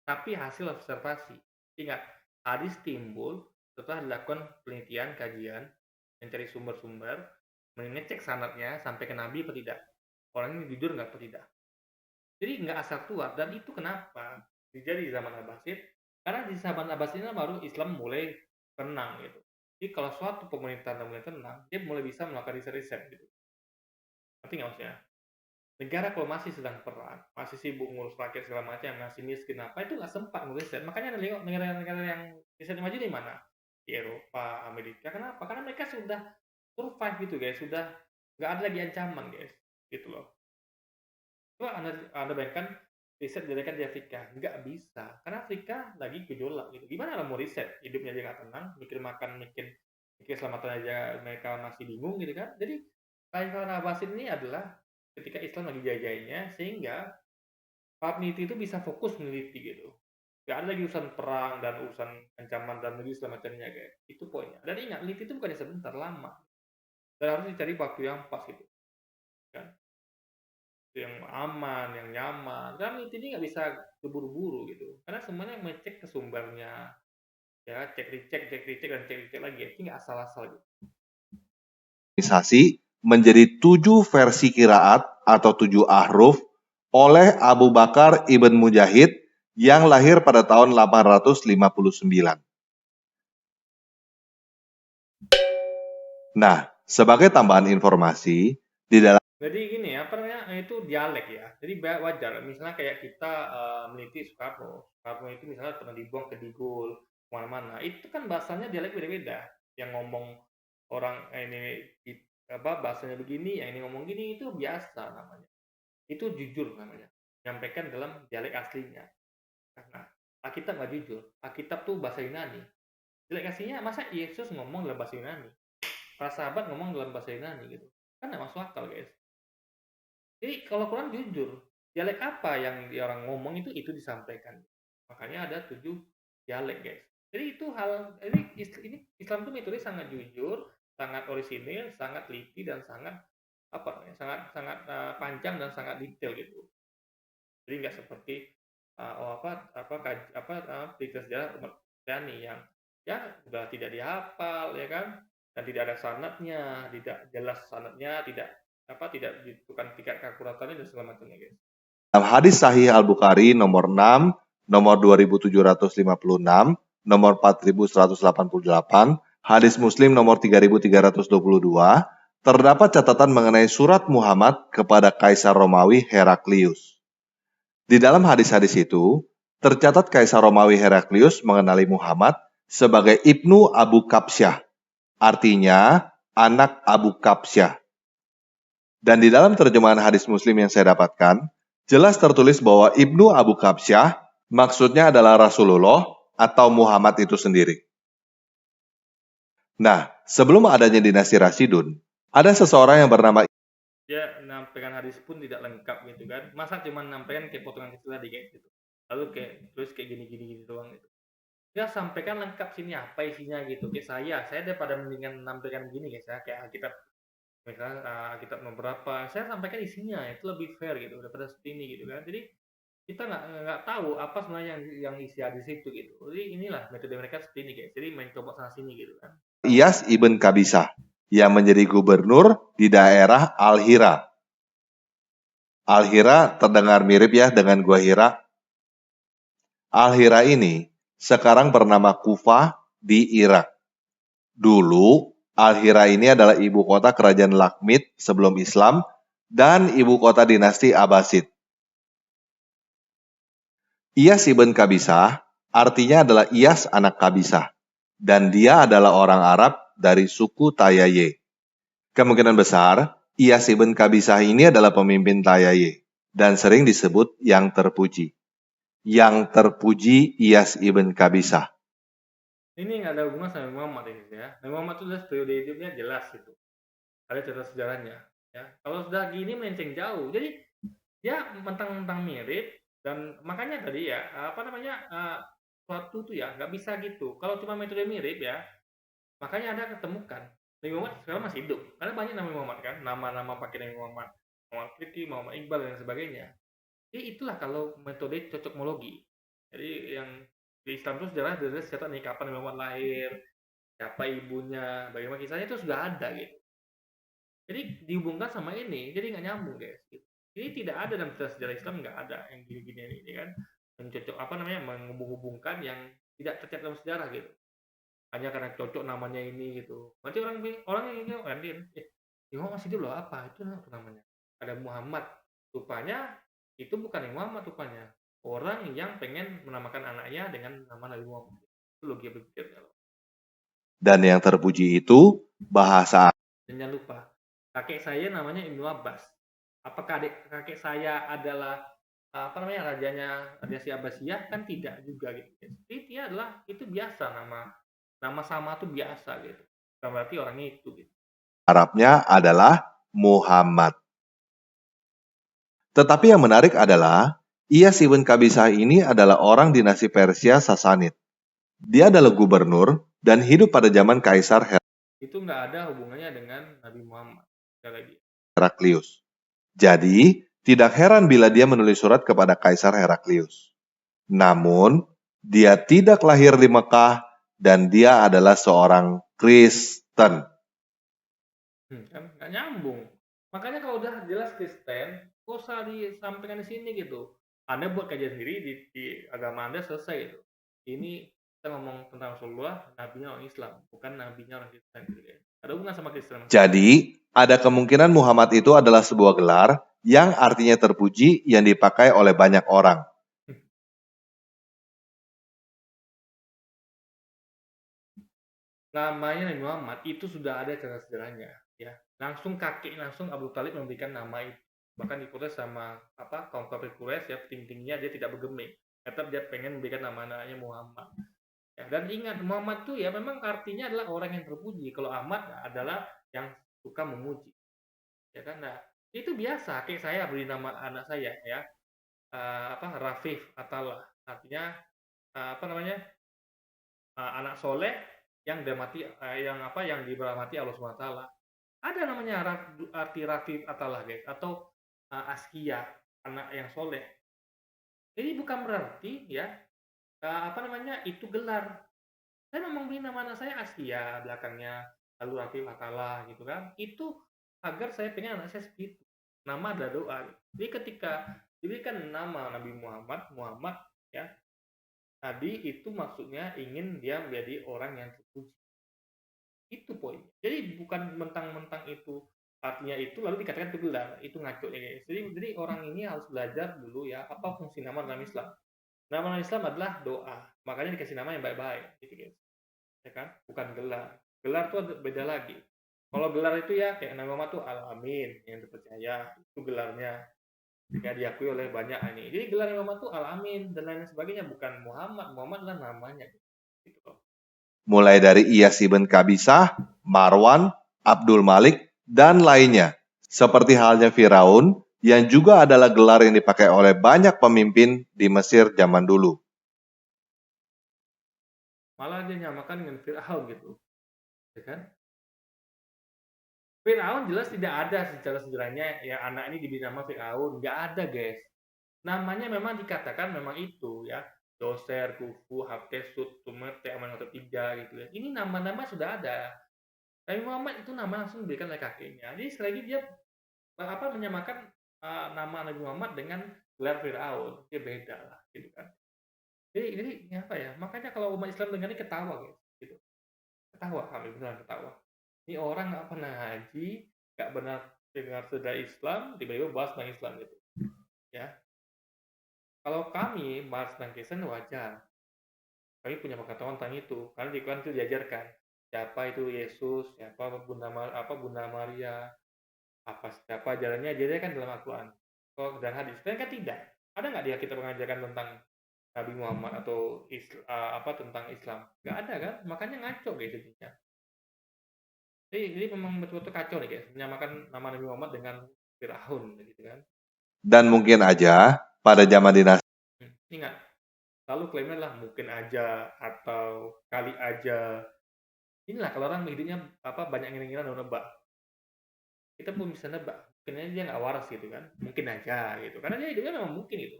tapi hasil observasi. Ingat, Hadis timbul setelah dilakukan penelitian, kajian, mencari sumber-sumber, mengecek sanadnya sampai ke Nabi atau tidak. Orang ini jujur nggak atau tidak. Jadi nggak asal keluar. Dan itu kenapa terjadi di zaman Abbasid? Karena di zaman Abbasid ini baru Islam mulai tenang gitu. Jadi kalau suatu pemerintahan mulai tenang, dia mulai bisa melakukan riset-riset gitu. Ngerti nggak maksudnya? Negara kalau masih sedang perang, masih sibuk ngurus rakyat segala macam, masih miskin apa, itu nggak sempat ngeriset. Makanya ada negara-negara yang riset maju di mana? Di Eropa, Amerika. Kenapa? Karena mereka sudah survive gitu guys, sudah nggak ada lagi ancaman guys, gitu loh. Coba anda bayangkan riset diadakan di Afrika, nggak bisa, karena Afrika lagi gejolak gitu. Gimana mau riset? Hidupnya aja nggak tenang, mikir makan, mikir keselamatan aja mereka masih bingung gitu kan. Jadi Khalifah Abbasid ini adalah ketika Islam lagi jaya-jayanya, sehingga para peneliti itu bisa fokus meneliti gitu. Gak ada lagi urusan perang dan urusan ancaman dalam negeri segala macamnya guys. Itu poinnya. Dan ingat, meneliti itu bukannya sebentar, lama. Dan harus dicari waktu yang pas gitu. Kan? Yang aman, yang nyaman. Dan meneliti ini nggak bisa keburu-buru gitu. Karena semuanya ngecek ke sumbernya. Ya, cek dicek, dan cek dicek lagi. Jadi nggak asal-asal gitu. Menjadi 7 versi qiraat atau 7 ahruf oleh Abu Bakar ibn Mujahid yang lahir pada tahun 859. Nah, sebagai tambahan informasi, di dalam Jadi gini ya, apa namanya, itu dialek ya. Jadi wajar, misalnya kayak kita meneliti Soekarno. Soekarno itu misalnya pernah dibuang ke Digul, kemana-mana. Itu kan bahasanya dialek beda-beda. Yang ngomong orang ini apa bahasanya begini, yang ini ngomong gini, itu biasa namanya. Itu jujur namanya. Nyampaikan dalam dialek aslinya. Nah, Alkitab nggak jujur. Alkitab tuh bahasa Yunani. Dialek aslinya masa Yesus ngomong dalam bahasa Yunani? Para sahabat ngomong dalam bahasa Yunani gitu. Kan nggak masuk akal guys. Jadi kalau Quran jujur, dialek apa yang orang ngomong itu disampaikan. Makanya ada 7 dialek guys. Jadi itu hal ini Islam itu metode sangat jujur, sangat orisinil, sangat teliti dan sangat apa namanya, sangat sangat panjang dan sangat detail gitu. Jadi nggak seperti berita sejarah umat Kristiani yang ya sudah tidak dihafal ya kan, dan tidak ada sanadnya, tidak jelas sanadnya, tidak ditentukan tingkat keakuratannya dan segala macamnya guys. dalam hadis Sahih Al-Bukhari nomor 6, nomor 2756, nomor 4188, hadis Muslim nomor 3322, terdapat catatan mengenai surat Muhammad kepada Kaisar Romawi Heraklius. Di dalam hadis-hadis itu, tercatat Kaisar Romawi Heraklius mengenali Muhammad sebagai Ibnu Abu Kabsyah, artinya anak Abu Kabsyah. Dan di dalam terjemahan hadis Muslim yang saya dapatkan, jelas tertulis bahwa Ibnu Abu Kabsyah maksudnya adalah Rasulullah atau Muhammad itu sendiri. Nah, sebelum adanya dinasti Rasidun, ada seseorang yang bernama Dia menyampaikan hadis pun tidak lengkap gitu kan. Masa cuma menyampaikan kayak potongan kecil tadi kayak gitu. Lalu kayak terus kayak gini doang gitu. Dia sampaikan lengkap sini apa isinya gitu. Kayak saya daripada mendingan menampilkan gini guys ya, kayak Alkitab misalnya Alkitab beberapa, saya sampaikan isinya itu lebih fair gitu daripada seperti ini gitu kan. Jadi kita nggak tahu apa sebenarnya yang isi hadis itu gitu. Jadi inilah metode mereka seperti ini guys. Jadi main coba sana sini gitu kan. Iyas ibn Kabisah yang menjadi gubernur di daerah Al-Hira. Al-Hira terdengar mirip ya dengan Gua Hira. Al-Hira ini sekarang bernama Kufah di Irak. Dulu, Al-Hira ini adalah ibu kota kerajaan Lakhmid sebelum Islam dan ibu kota dinasti Abbasid. Iyas ibn Kabisah artinya adalah Iyas anak Kabisah, dan dia adalah orang Arab dari suku Tayaye. Kemungkinan besar, Iyas ibn Kabisah ini adalah pemimpin Tayaye, dan sering disebut yang terpuji. Yang terpuji Iyas ibn Kabisah. Ini nggak ada hubungan sama Muhammad ini ya. Muhammad itu jelas periode hidupnya jelas gitu. Ada cerita sejarahnya. Ya. Kalau sudah gini melenceng jauh. Jadi dia mentang-mentang mirip dan makanya tadi ya apa namanya suatu tuh ya nggak bisa gitu. Kalau cuma metode mirip ya, makanya Anda ketemukan Nabi Muhammad sekarang masih hidup. Karena banyak Nabi Muhammad kan, nama-nama pakai Nabi Muhammad, Muhammad Fikri, Muhammad Iqbal dan sebagainya. Jadi itulah kalau metode cocokmologi. Jadi yang Di Islam itu sejarah dari sejarah nih kapan Muhammad lahir, siapa ibunya, bagaimana kisahnya itu sudah ada gitu. Jadi dihubungkan sama ini, jadi nggak nyambung guys. Gitu. Ini tidak ada dalam sejarah Islam, nggak ada yang gini-gini ini kan mencocok apa namanya menghubung-hubungkan yang tidak tercatat dalam sejarah gitu. Hanya karena cocok namanya ini gitu. Nanti orang yang ini nanti Imam masih dulu apa itu namanya? Ada Muhammad. Rupanya itu bukan yang Muhammad rupanya. Orang yang pengen menamakan anaknya dengan nama Nabi Muhammad. Itu logika berpikirnya loh. Dan yang terpuji itu bahasa Dan jangan lupa, kakek saya namanya Ibnu Abbas. Apakah adik kakek saya adalah apa namanya rajanya Raja Abbasiyah? Kan tidak juga gitu. Jadi dia adalah itu biasa nama sama tuh biasa gitu. Bukan berarti orang itu gitu. Arabnya adalah Muhammad. Tetapi yang menarik adalah, Iyas ibn Qabisah ini adalah orang dinasti Persia Sasanid. Dia adalah gubernur dan hidup pada zaman Kaisar Itu nggak ada hubungannya dengan Nabi Muhammad. Lagi. Heraklius. Jadi, tidak heran bila dia menulis surat kepada Kaisar Heraklius. Namun, dia tidak lahir di Mekah dan dia adalah seorang Kristen. Kan nggak nyambung. Makanya kalau udah jelas Kristen, gak usah disampaikan di sini gitu. Anda buat kajian sendiri di agama Anda selesai gitu. Ini kita ngomong tentang Rasulullah, nabinya orang Islam, bukan nabinya orang Kristen gitu ya. Ada hubungan sama Kristen. Jadi, ada kemungkinan Muhammad itu adalah sebuah gelar yang artinya terpuji yang dipakai oleh banyak orang. Namanya Nabi Muhammad itu sudah ada cara sejarahnya ya. Langsung Abu Talib memberikan nama itu. Bahkan diprotes sama kaum kafir Quraisy ya, pentingnya dia tidak bergeming. Tetap dia pengen memberikan nama anaknya Muhammad. Ya, dan ingat Muhammad itu ya memang artinya adalah orang yang terpuji. Kalau Ahmad adalah yang suka memuji. Ya kan? Nah, itu biasa. Kayak saya beri nama anak saya ya. Rafif Atallah. Artinya anak soleh yang diberkati Allah Subhanahu wa taala. Ada namanya arti Rafif Atallah guys atau Askia, anak yang soleh. Jadi bukan berarti ya itu gelar. Saya memang beri nama anak saya Askia belakangnya lalu Rafif Atallah gitu kan. Itu agar saya pengen anak saya seperti itu. Nama adalah doa. Jadi ketika diberikan nama Nabi Muhammad ya, tadi itu maksudnya ingin dia menjadi orang yang terpuji. Itu poinnya. Jadi bukan mentang-mentang itu artinya itu lalu dikatakan itu gelar, itu ngaco ya guys. Jadi orang ini harus belajar dulu ya apa fungsi nama dalam Islam. Nama dalam Islam adalah doa. Makanya dikasih nama yang baik-baik gitu guys. Ya kan? Bukan gelar. Gelar itu beda lagi. Kalau gelar itu ya kayak nama Muhammad itu Al-Amin yang terpercaya, itu gelarnya. Jika diakui oleh banyak ini. Jadi gelar Muhammad itu Al-Amin dan lain sebagainya bukan Muhammad. Muhammad adalah namanya gitu loh. Mulai dari Iyas ibn Qabisah, Marwan, Abdul Malik, dan lainnya. Seperti halnya Firaun, yang juga adalah gelar yang dipakai oleh banyak pemimpin di Mesir zaman dulu. Malah dia nyamakan dengan Fir'aun gitu. Ya kan? Fir'aun jelas tidak ada secara sejarahnya ya anak ini diberi nama Fir'aun. Nggak ada guys. Namanya memang dikatakan memang itu ya. Doser, Kufu, Hatshepsut, Tumete, Amenhotep III gitu ya. Ini nama-nama sudah ada. Nabi Muhammad itu nama langsung diberikan oleh kakeknya. Jadi sekali lagi dia menyamakan nama Nabi Muhammad dengan gelar Fir'aun. Dia beda lah gitu kan. Jadi apa ya? Makanya kalau umat Islam dengar ini ketawa gitu. Ketawa kami beneran ketawa. Ini orang nggak pernah haji, nggak benar dengar sejarah Islam, tiba-tiba bahas tentang Islam gitu. Ya. Kalau kami bahas tentang Kristen wajar. Kami punya pengetahuan tentang itu. Karena di Quran itu diajarkan siapa itu Yesus, siapa Bunda Maria, siapa jalannya jadi kan dalam Al-Quran. Kalau dan hadis kan tidak. Ada nggak dia kita mengajarkan tentang Nabi Muhammad atau tentang Islam? Nggak ada kan? Makanya ngaco guys jadinya. Jadi memang betul-betul kacau nih guys, menyamakan nama Nabi Muhammad dengan Firaun gitu kan. Dan mungkin aja pada zaman dinasti Ingat, lalu klaimnya lah mungkin aja atau kali aja. Inilah kalau orang hidupnya banyak ngira-ngira dan nebak. Kita pun bisa nebak, mungkin aja dia nggak waras gitu kan, mungkin aja gitu. Karena dia hidupnya memang mungkin itu.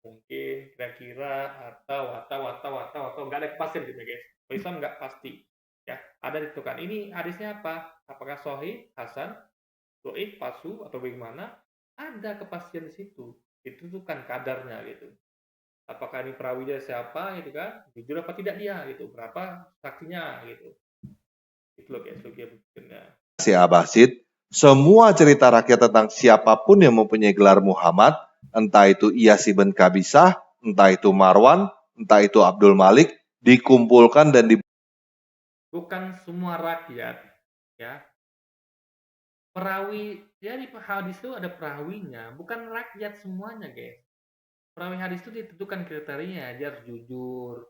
mungkin, kira-kira, atau nggak ada kepastian gitu ya guys. Kalau Islam nggak pasti, ya ada ditentukan. Ini hadisnya apa? Apakah sahih, hasan, dhaif, palsu atau bagaimana? Ada kepastian di situ. Ditentukan kadarnya gitu. Apakah ini perawinya siapa gitu kan? Jujur apa tidak dia gitu. Berapa saksinya gitu. Itu loh guys, logika berpikirnya. Si Abbasid, semua cerita rakyat tentang siapapun yang mempunyai gelar Muhammad, entah itu Iyas ibn Kabisah, entah itu Marwan, entah itu Abdul Malik, dikumpulkan dan Bukan semua rakyat, ya. Perawi, ya di hadis itu ada perawinya, bukan rakyat semuanya guys. Perawi hadis itu ditentukan kriterianya, dia harus jujur,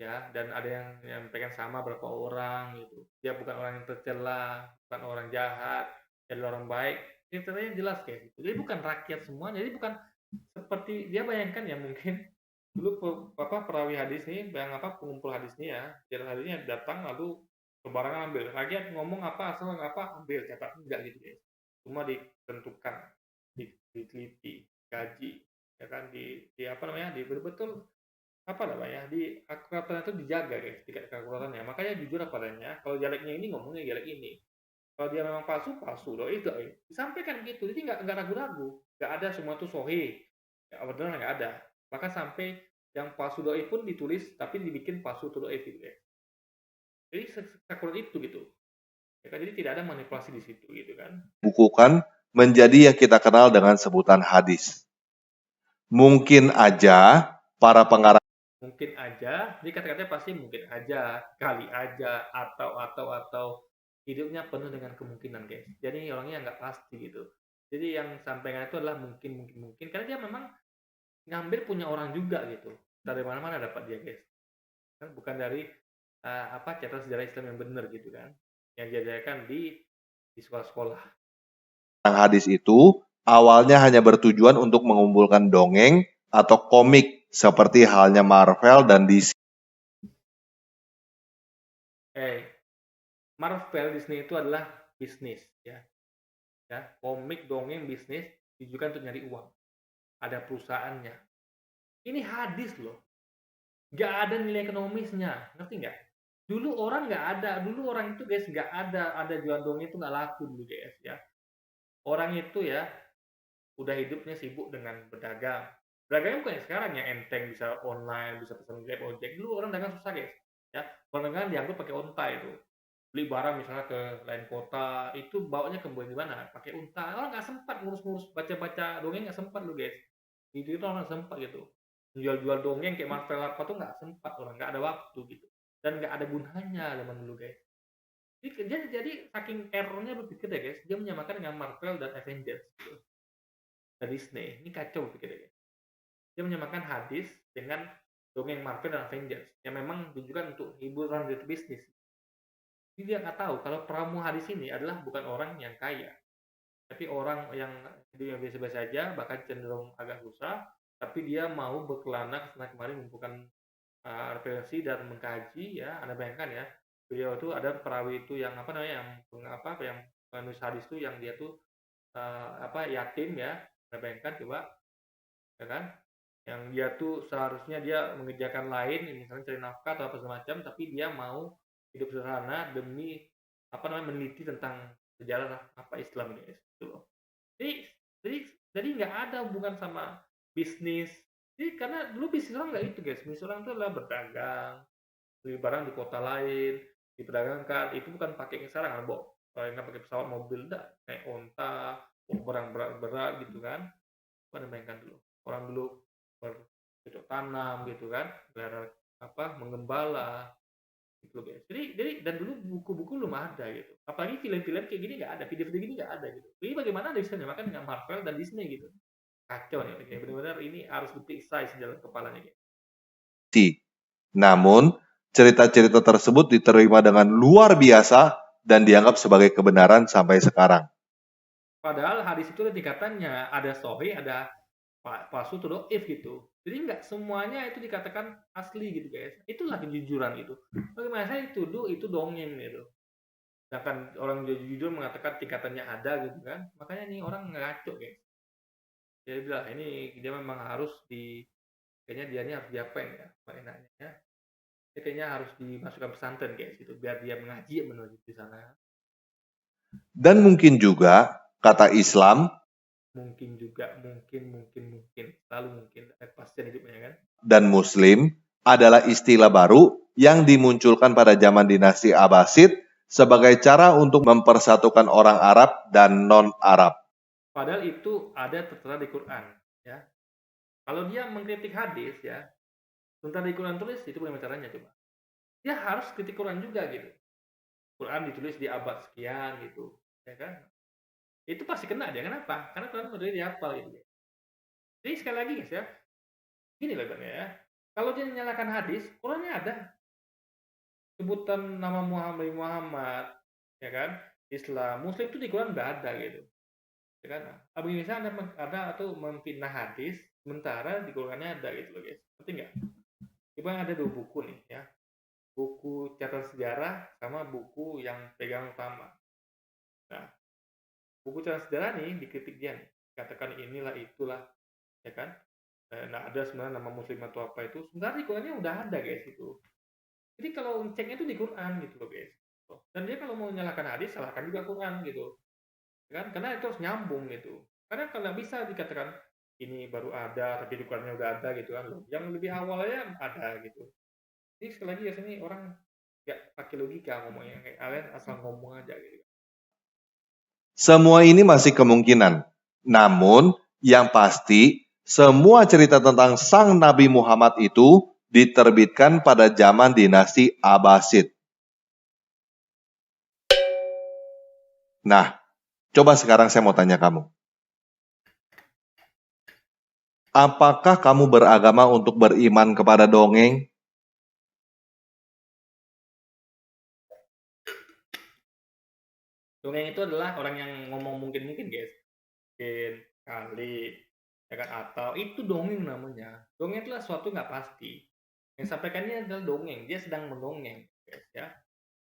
ya, dan ada yang pengen sama berapa orang gitu. Dia bukan orang yang tercela, bukan orang jahat, dia adalah orang baik. Kriterianya jelas kayak gitu. Jadi bukan rakyat semuanya. Jadi bukan seperti dia bayangkan ya mungkin dulu perawi hadis nih, yang pengumpul hadis nih ya, jalan hadisnya datang lalu sembarangan ambil. Rakyat ngomong apa asal apa ambil catat enggak gitu guys. Cuma ditentukan, diteliti, gaji, ya kan di apa namanya di betul-betul apa namanya di akuratan itu dijaga guys, tingkat keakuratannya. Makanya jujur apa adanya, kalau dialeknya ini ngomongnya dialek ini, kalau dia memang palsu palsu loh itu disampaikan gitu, jadi nggak ragu-ragu, nggak ada semua tuh sohi ya, benar nggak ada. Maka sampai yang palsu doi pun ditulis tapi dibikin palsu tuh doi gitu ya. Jadi sekurat itu gitu ya kan, jadi tidak ada manipulasi di situ gitu kan. bukukan menjadi yang kita kenal dengan sebutan hadis. Mungkin aja para pengarang Mungkin aja, jadi kata-katanya pasti mungkin aja, kali aja, atau hidupnya penuh dengan kemungkinan guys. Jadi orangnya nggak pasti gitu. Jadi yang sampaikan itu adalah mungkin karena dia memang ngambil punya orang juga gitu. Dari mana-mana dapat dia guys. Kan bukan dari catatan sejarah Islam yang benar gitu kan. Yang diajarkan di sekolah-sekolah. hadis itu awalnya hanya bertujuan untuk mengumpulkan dongeng atau komik seperti halnya Marvel dan DC. Marvel Disney itu adalah bisnis ya. Komik dongeng bisnis ditujukan untuk nyari uang. Ada perusahaannya. Ini hadis loh. Nggak ada nilai ekonomisnya. Ngerti nggak? Dulu orang nggak ada. Dulu orang itu guys nggak ada. Ada jual dongeng itu nggak laku dulu guys ya. Orang itu ya udah hidupnya sibuk dengan berdagang. Berdagang bukan yang sekarang ya enteng bisa online, bisa pesan Grab, ojek. Dulu orang dagang susah guys. Ya, orang dagang diangkut pakai onta itu. Beli barang misalnya ke lain kota, itu bawanya ke mana? Pakai unta. Orang nggak sempat ngurus-ngurus baca-baca dongeng nggak sempat lu guys. Itu orang sempat gitu. Jual-jual dongeng kayak Marvel apa tuh nggak sempat orang, nggak ada waktu gitu. Dan nggak ada gunanya zaman dulu guys. Jadi saking errornya berpikir deh guys, dia menyamakan dengan Marvel dan Avengers gitu. Dan Disney, ini kacau berpikir deh guys. Dia menyamakan hadis dengan dongeng Marvel dan Avengers yang memang ditujukan untuk hiburan dari bisnis. Jadi dia nggak tahu kalau pramu hadis ini adalah bukan orang yang kaya, tapi orang yang biasa-biasa saja, bahkan cenderung agak susah, tapi dia mau berkelana kesana kemari mengumpulkan referensi dan mengkaji ya. Anda bayangkan ya, beliau itu ada perawi itu yang apa namanya yang penulis hadis itu yang dia tuh yatim ya. Anda bayangkan coba ya kan, yang dia tuh seharusnya dia mengerjakan lain misalnya cari nafkah atau apa semacam, tapi dia mau hidup sederhana demi apa namanya meneliti tentang sejarah apa Islam guys gitu loh. Jadi jadi jadi nggak ada hubungan sama bisnis. Jadi karena dulu bisnis orang nggak itu guys, bisnis orang itu adalah berdagang, beli barang di kota lain, diperdagangkan. Itu bukan pakai sekarang bawa nggak pakai pesawat mobil, dah naik onta, bawa barang berat-berat gitu kan. Apa bayangkan dulu, orang dulu bercocok tanam gitu kan, mengembala gitu loh guys. Jadi dan dulu buku-buku belum ada gitu. Apalagi film-film kayak gini nggak ada, video-video gini nggak ada gitu. Jadi bagaimana Anda bisa menyamakan dengan Marvel dan Disney gitu? Kacau nih, kayak benar-benar ini harus diperiksa isi dalam kepalanya gitu. Namun, cerita-cerita tersebut diterima dengan luar biasa dan dianggap sebagai kebenaran sampai sekarang. Padahal hadis itu ada tingkatannya, ada sahih, ada palsu atau dhaif gitu. Jadi nggak semuanya itu dikatakan asli gitu guys. Itulah kejujuran itu. Bagaimana saya dituduh itu dongeng gitu. Sedangkan orang jujur mengatakan tingkatannya ada gitu kan. Makanya nih orang ngaco guys. Dia bilang ini dia memang harus kayaknya dia ini harus diapain ya, apa enaknya ya. Dia kayaknya harus dimasukkan pesantren kayak situ biar dia mengaji menurut di sana. Dan mungkin juga kata Islam Mungkin juga, mungkin, selalu mungkin, ada kepastian hidupnya kan. dan Muslim adalah istilah baru yang dimunculkan pada zaman dinasti Abbasid sebagai cara untuk mempersatukan orang Arab dan non-Arab. Padahal itu ada tertera di Quran, ya. Kalau dia mengkritik hadis, ya, sebentar di Quran tulis itu bagaimana caranya coba? Dia harus kritik Quran juga gitu. Quran ditulis di abad sekian gitu, ya kan? Itu pasti kena dia. Kenapa? Karena Quran udah dihafal gitu. Jadi sekali lagi guys ya, gini loh Bang ya. Kalau dia menyalahkan hadis, Qurannya ada. Sebutan nama Muhammad, ya kan? Islam, Muslim itu di Quran nggak ada gitu. Ya kan? Apa bisa ada atau memfitnah hadis, sementara di Qurannya ada gitu loh guys. Ngerti nggak? Coba ada 2 buku nih ya. Buku catatan sejarah sama buku yang pegang utama. Nah, buku catatan sejarah nih dikritik dia nih. Katakan inilah itulah, ya kan? Nah, ada sebenarnya nama muslim atau apa itu. Sebenarnya di Qurannya udah ada guys itu. Jadi kalau ceknya itu di Quran gitu loh guys. Dan dia kalau mau menyalahkan hadis, salahkan juga Quran gitu. Ya kan? Karena itu harus nyambung gitu. Karena kalau bisa dikatakan ini baru ada, tapi di Qurannya udah ada gitu kan. Yang lebih awalnya ada gitu. Jadi sekali lagi ya sini orang nggak pakai logika ngomongnya, kayak kalian asal ngomong aja gitu. Semua ini masih kemungkinan. Namun, yang pasti, semua cerita tentang sang Nabi Muhammad itu diterbitkan pada zaman dinasti Abbasid. Nah, coba sekarang saya mau tanya kamu. Apakah kamu beragama untuk beriman kepada dongeng? Dongeng itu adalah orang yang ngomong mungkin guys, mungkin kali, ya kan, atau itu dongeng namanya. Dongeng itu sesuatu nggak pasti. Yang sampaikannya adalah dongeng, dia sedang mendongeng, guys ya.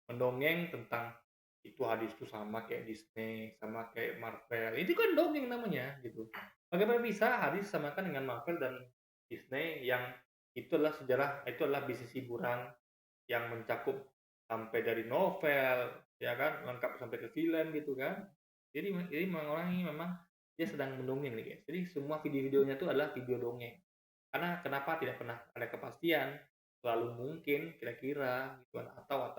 Mendongeng tentang itu hadis itu sama kayak Disney, sama kayak Marvel. Itu kan dongeng namanya gitu. Bagaimana bisa hadis disamakan dengan Marvel dan Disney yang itu adalah sejarah, itu adalah bisnis hiburan yang mencakup sampai dari novel, ya kan, lengkap sampai ke film gitu kan. Jadi memang orang ini memang dia sedang mendongeng nih guys. Jadi semua video-videonya itu adalah video dongeng. Karena kenapa tidak pernah ada kepastian, selalu mungkin, kira-kira gitu kan, atau.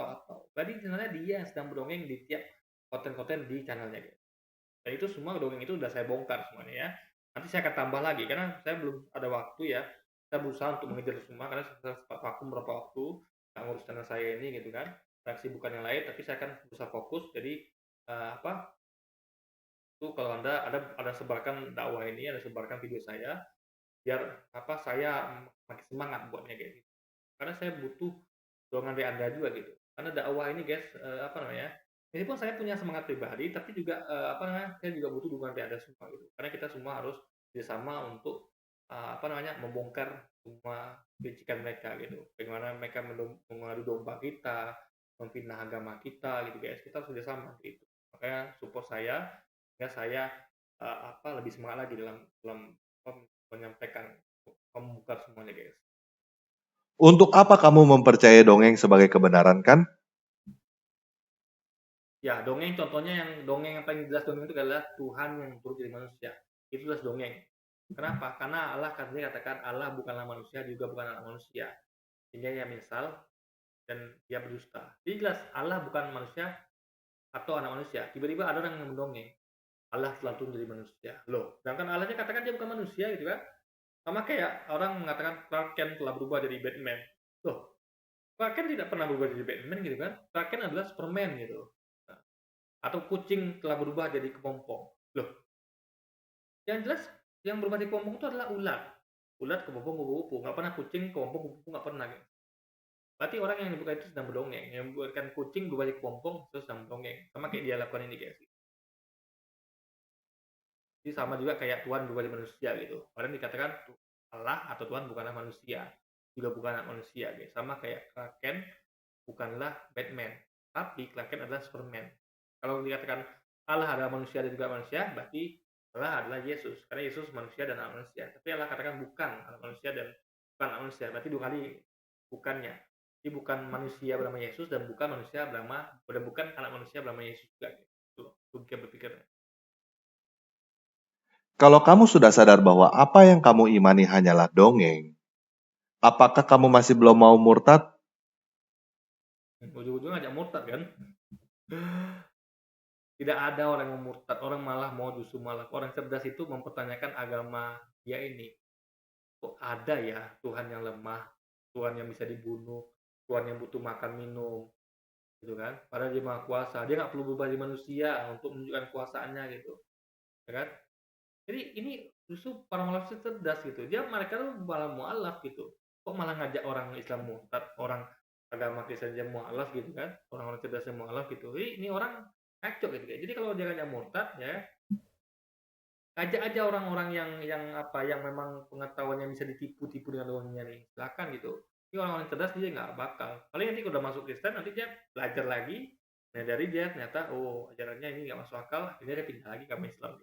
Jadi sebenarnya dia yang sedang berdongeng di tiap konten-konten di channelnya guys. Dan itu semua dongeng itu udah saya bongkar semuanya ya. Nanti saya akan tambah lagi karena saya belum ada waktu ya. Saya berusaha untuk mengejar semua karena saya sempat vakum beberapa waktu nggak ngurus channel saya ini gitu kan. Reaksi bukan yang lain, tapi saya akan berusaha fokus. Jadi apa? Itu kalau Anda ada sebarkan dakwah ini, ada sebarkan video saya biar apa saya makin semangat buatnya kayak gitu. Karena saya butuh dorongan dari Anda juga gitu. Karena dakwah ini guys apa namanya? Meskipun saya punya semangat pribadi, tapi juga apa namanya? Saya juga butuh dukungan dari Anda semua gitu. Karena kita semua harus bersama untuk apa namanya? Membongkar semua kejikan mereka gitu. Bagaimana mereka mengadu domba kita, memfitnah agama kita gitu guys. Kita harus bersama gitu. Makanya support saya, ya saya apa lebih semangat lagi dalam menyampaikan, membongkar semuanya guys. Untuk apa kamu mempercayai dongeng sebagai kebenaran kan? Ya, dongeng contohnya yang paling jelas dongeng itu adalah Tuhan yang turun jadi manusia. Itu jelas dongeng. Kenapa? Karena Allah kan dia katakan Allah bukanlah manusia juga bukan anak manusia. Sehingga dia misal dan dia berdusta. Jadi jelas Allah bukan manusia atau anak manusia. Tiba-tiba ada orang yang mendongeng. Allah telah turun jadi manusia. Loh, sedangkan Allahnya katakan dia bukan manusia gitu kan. Sama kayak orang mengatakan Clark Kent telah berubah jadi Batman. Loh, Clark Kent tidak pernah berubah jadi Batman gitu kan. Clark Kent adalah Superman gitu. Nah, atau kucing telah berubah jadi kepompong. Loh, yang jelas yang berubah jadi kepompong itu adalah ulat. Ulat, kepompong, kupu-kupu. Nggak pernah kucing, kepompong, kupu-kupu nggak pernah. Gitu. Berarti orang yang dibuka itu sedang berdongeng. Yang membuatkan kucing berubah jadi kepompong itu sedang berdongeng. Sama kayak dia lakukan ini guys. Jadi sama juga kayak Tuhan berubah jadi manusia gitu. Orang dikatakan Allah atau Tuhan bukanlah manusia. Juga bukan anak manusia guys. Sama kayak Clark Kent bukanlah Batman. Tapi Clark Kent adalah Superman. Kalau dikatakan Allah adalah manusia dan juga manusia, berarti Allah adalah Yesus. Karena Yesus manusia dan anak manusia. Tapi Allah katakan bukan anak manusia dan bukan anak manusia, berarti 2 kali bukannya. Jadi bukan manusia bernama Yesus dan bukan manusia bernama dan bukan anak manusia bernama Yesus juga gitu. Logika berpikirnya. Kalau kamu sudah sadar bahwa apa yang kamu imani hanyalah dongeng, apakah kamu masih belum mau murtad? Ujung-ujungnya ngajak murtad kan? Tidak ada orang yang murtad, orang malah mau justru malah orang cerdas itu mempertanyakan agama dia ini. Kok ada ya Tuhan yang lemah, Tuhan yang bisa dibunuh, Tuhan yang butuh makan minum, gitu kan? Padahal dia maha kuasa, dia nggak perlu berubah jadi manusia untuk menunjukkan kuasaannya gitu, ya kan? Jadi ini justru para mualaf cerdas gitu. Mereka tuh malah mualaf gitu. Kok malah ngajak orang Islam murtad, orang agama Kristen aja mualaf gitu kan? Orang-orang cerdasnya mualaf gitu. Ini orang kacau gitu. Jadi kalau dia ngajak murtad ya, ajak aja orang-orang yang memang pengetahuannya bisa ditipu-tipu dengan dongengnya nih. Silakan gitu. Ini orang-orang cerdas dia nggak bakal. Paling nanti kalau udah masuk Kristen nanti dia belajar lagi. Nah dari dia ternyata oh ajarannya ini nggak masuk akal, akhirnya dia pindah lagi ke agama Islam.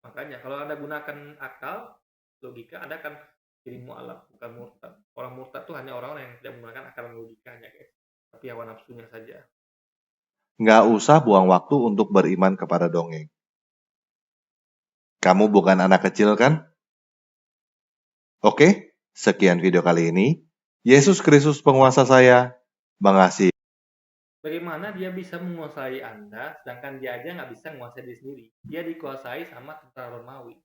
Makanya kalau Anda gunakan akal, logika, Anda akan jadi mu'alaf, bukan murtad. Orang murtad itu hanya orang-orang yang tidak menggunakan akal dan logikanya, guys. Tapi hawa nafsunya saja. Nggak usah buang waktu untuk beriman kepada dongeng. Kamu bukan anak kecil kan? Oke, sekian video kali ini. Yesus Kristus penguasa saya, mengasihi. Bagaimana dia bisa menguasai Anda, sedangkan dia aja nggak bisa menguasai diri sendiri. Dia dikuasai sama tentara Romawi.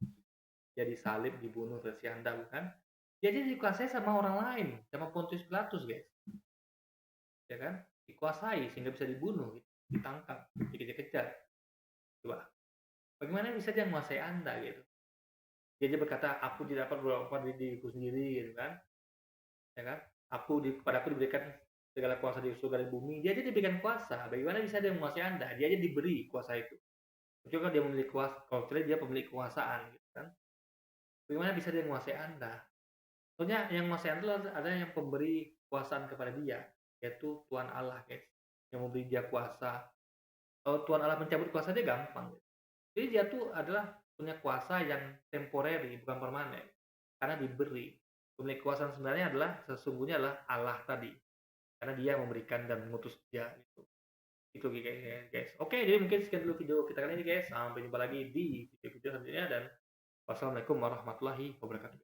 Dia disalib, dibunuh versi Anda, bukan? Dia aja dikuasai sama orang lain, sama Pontius Pilatus, guys. Ya kan? Dikuasai sehingga bisa dibunuh, ditangkap, dikejar-kejar. Coba, bagaimana bisa dia menguasai Anda gitu? Dia aja berkata, aku tidak dapat berapa di diriku sendiri gitu kan. Ya kan? Kepadaku diberikan segala kuasa di surga dan bumi. Dia aja diberikan kuasa. Bagaimana bisa dia menguasai Anda? Dia aja diberi kuasa itu. Kecuali kan dia memiliki kuasa, kalau dia pemilik kekuasaan gitu kan. Bagaimana bisa dia menguasai Anda? Soalnya yang menguasai Anda ada yang pemberi kekuasaan kepada dia, yaitu Tuhan Allah, guys. Yang memberi dia kuasa. Kalau Tuhan Allah mencabut kuasa dia gampang. Jadi dia tuh adalah punya kuasa yang temporary, bukan permanen. Karena diberi. Pemilik kekuasaan sebenarnya adalah sesungguhnya adalah Allah tadi. Karena dia memberikan dan mengutus dia gitu. Itu guys. Oke, jadi mungkin sekian dulu video kita kali ini guys. Sampai jumpa lagi di video-video selanjutnya dan wassalamualaikum warahmatullahi wabarakatuh.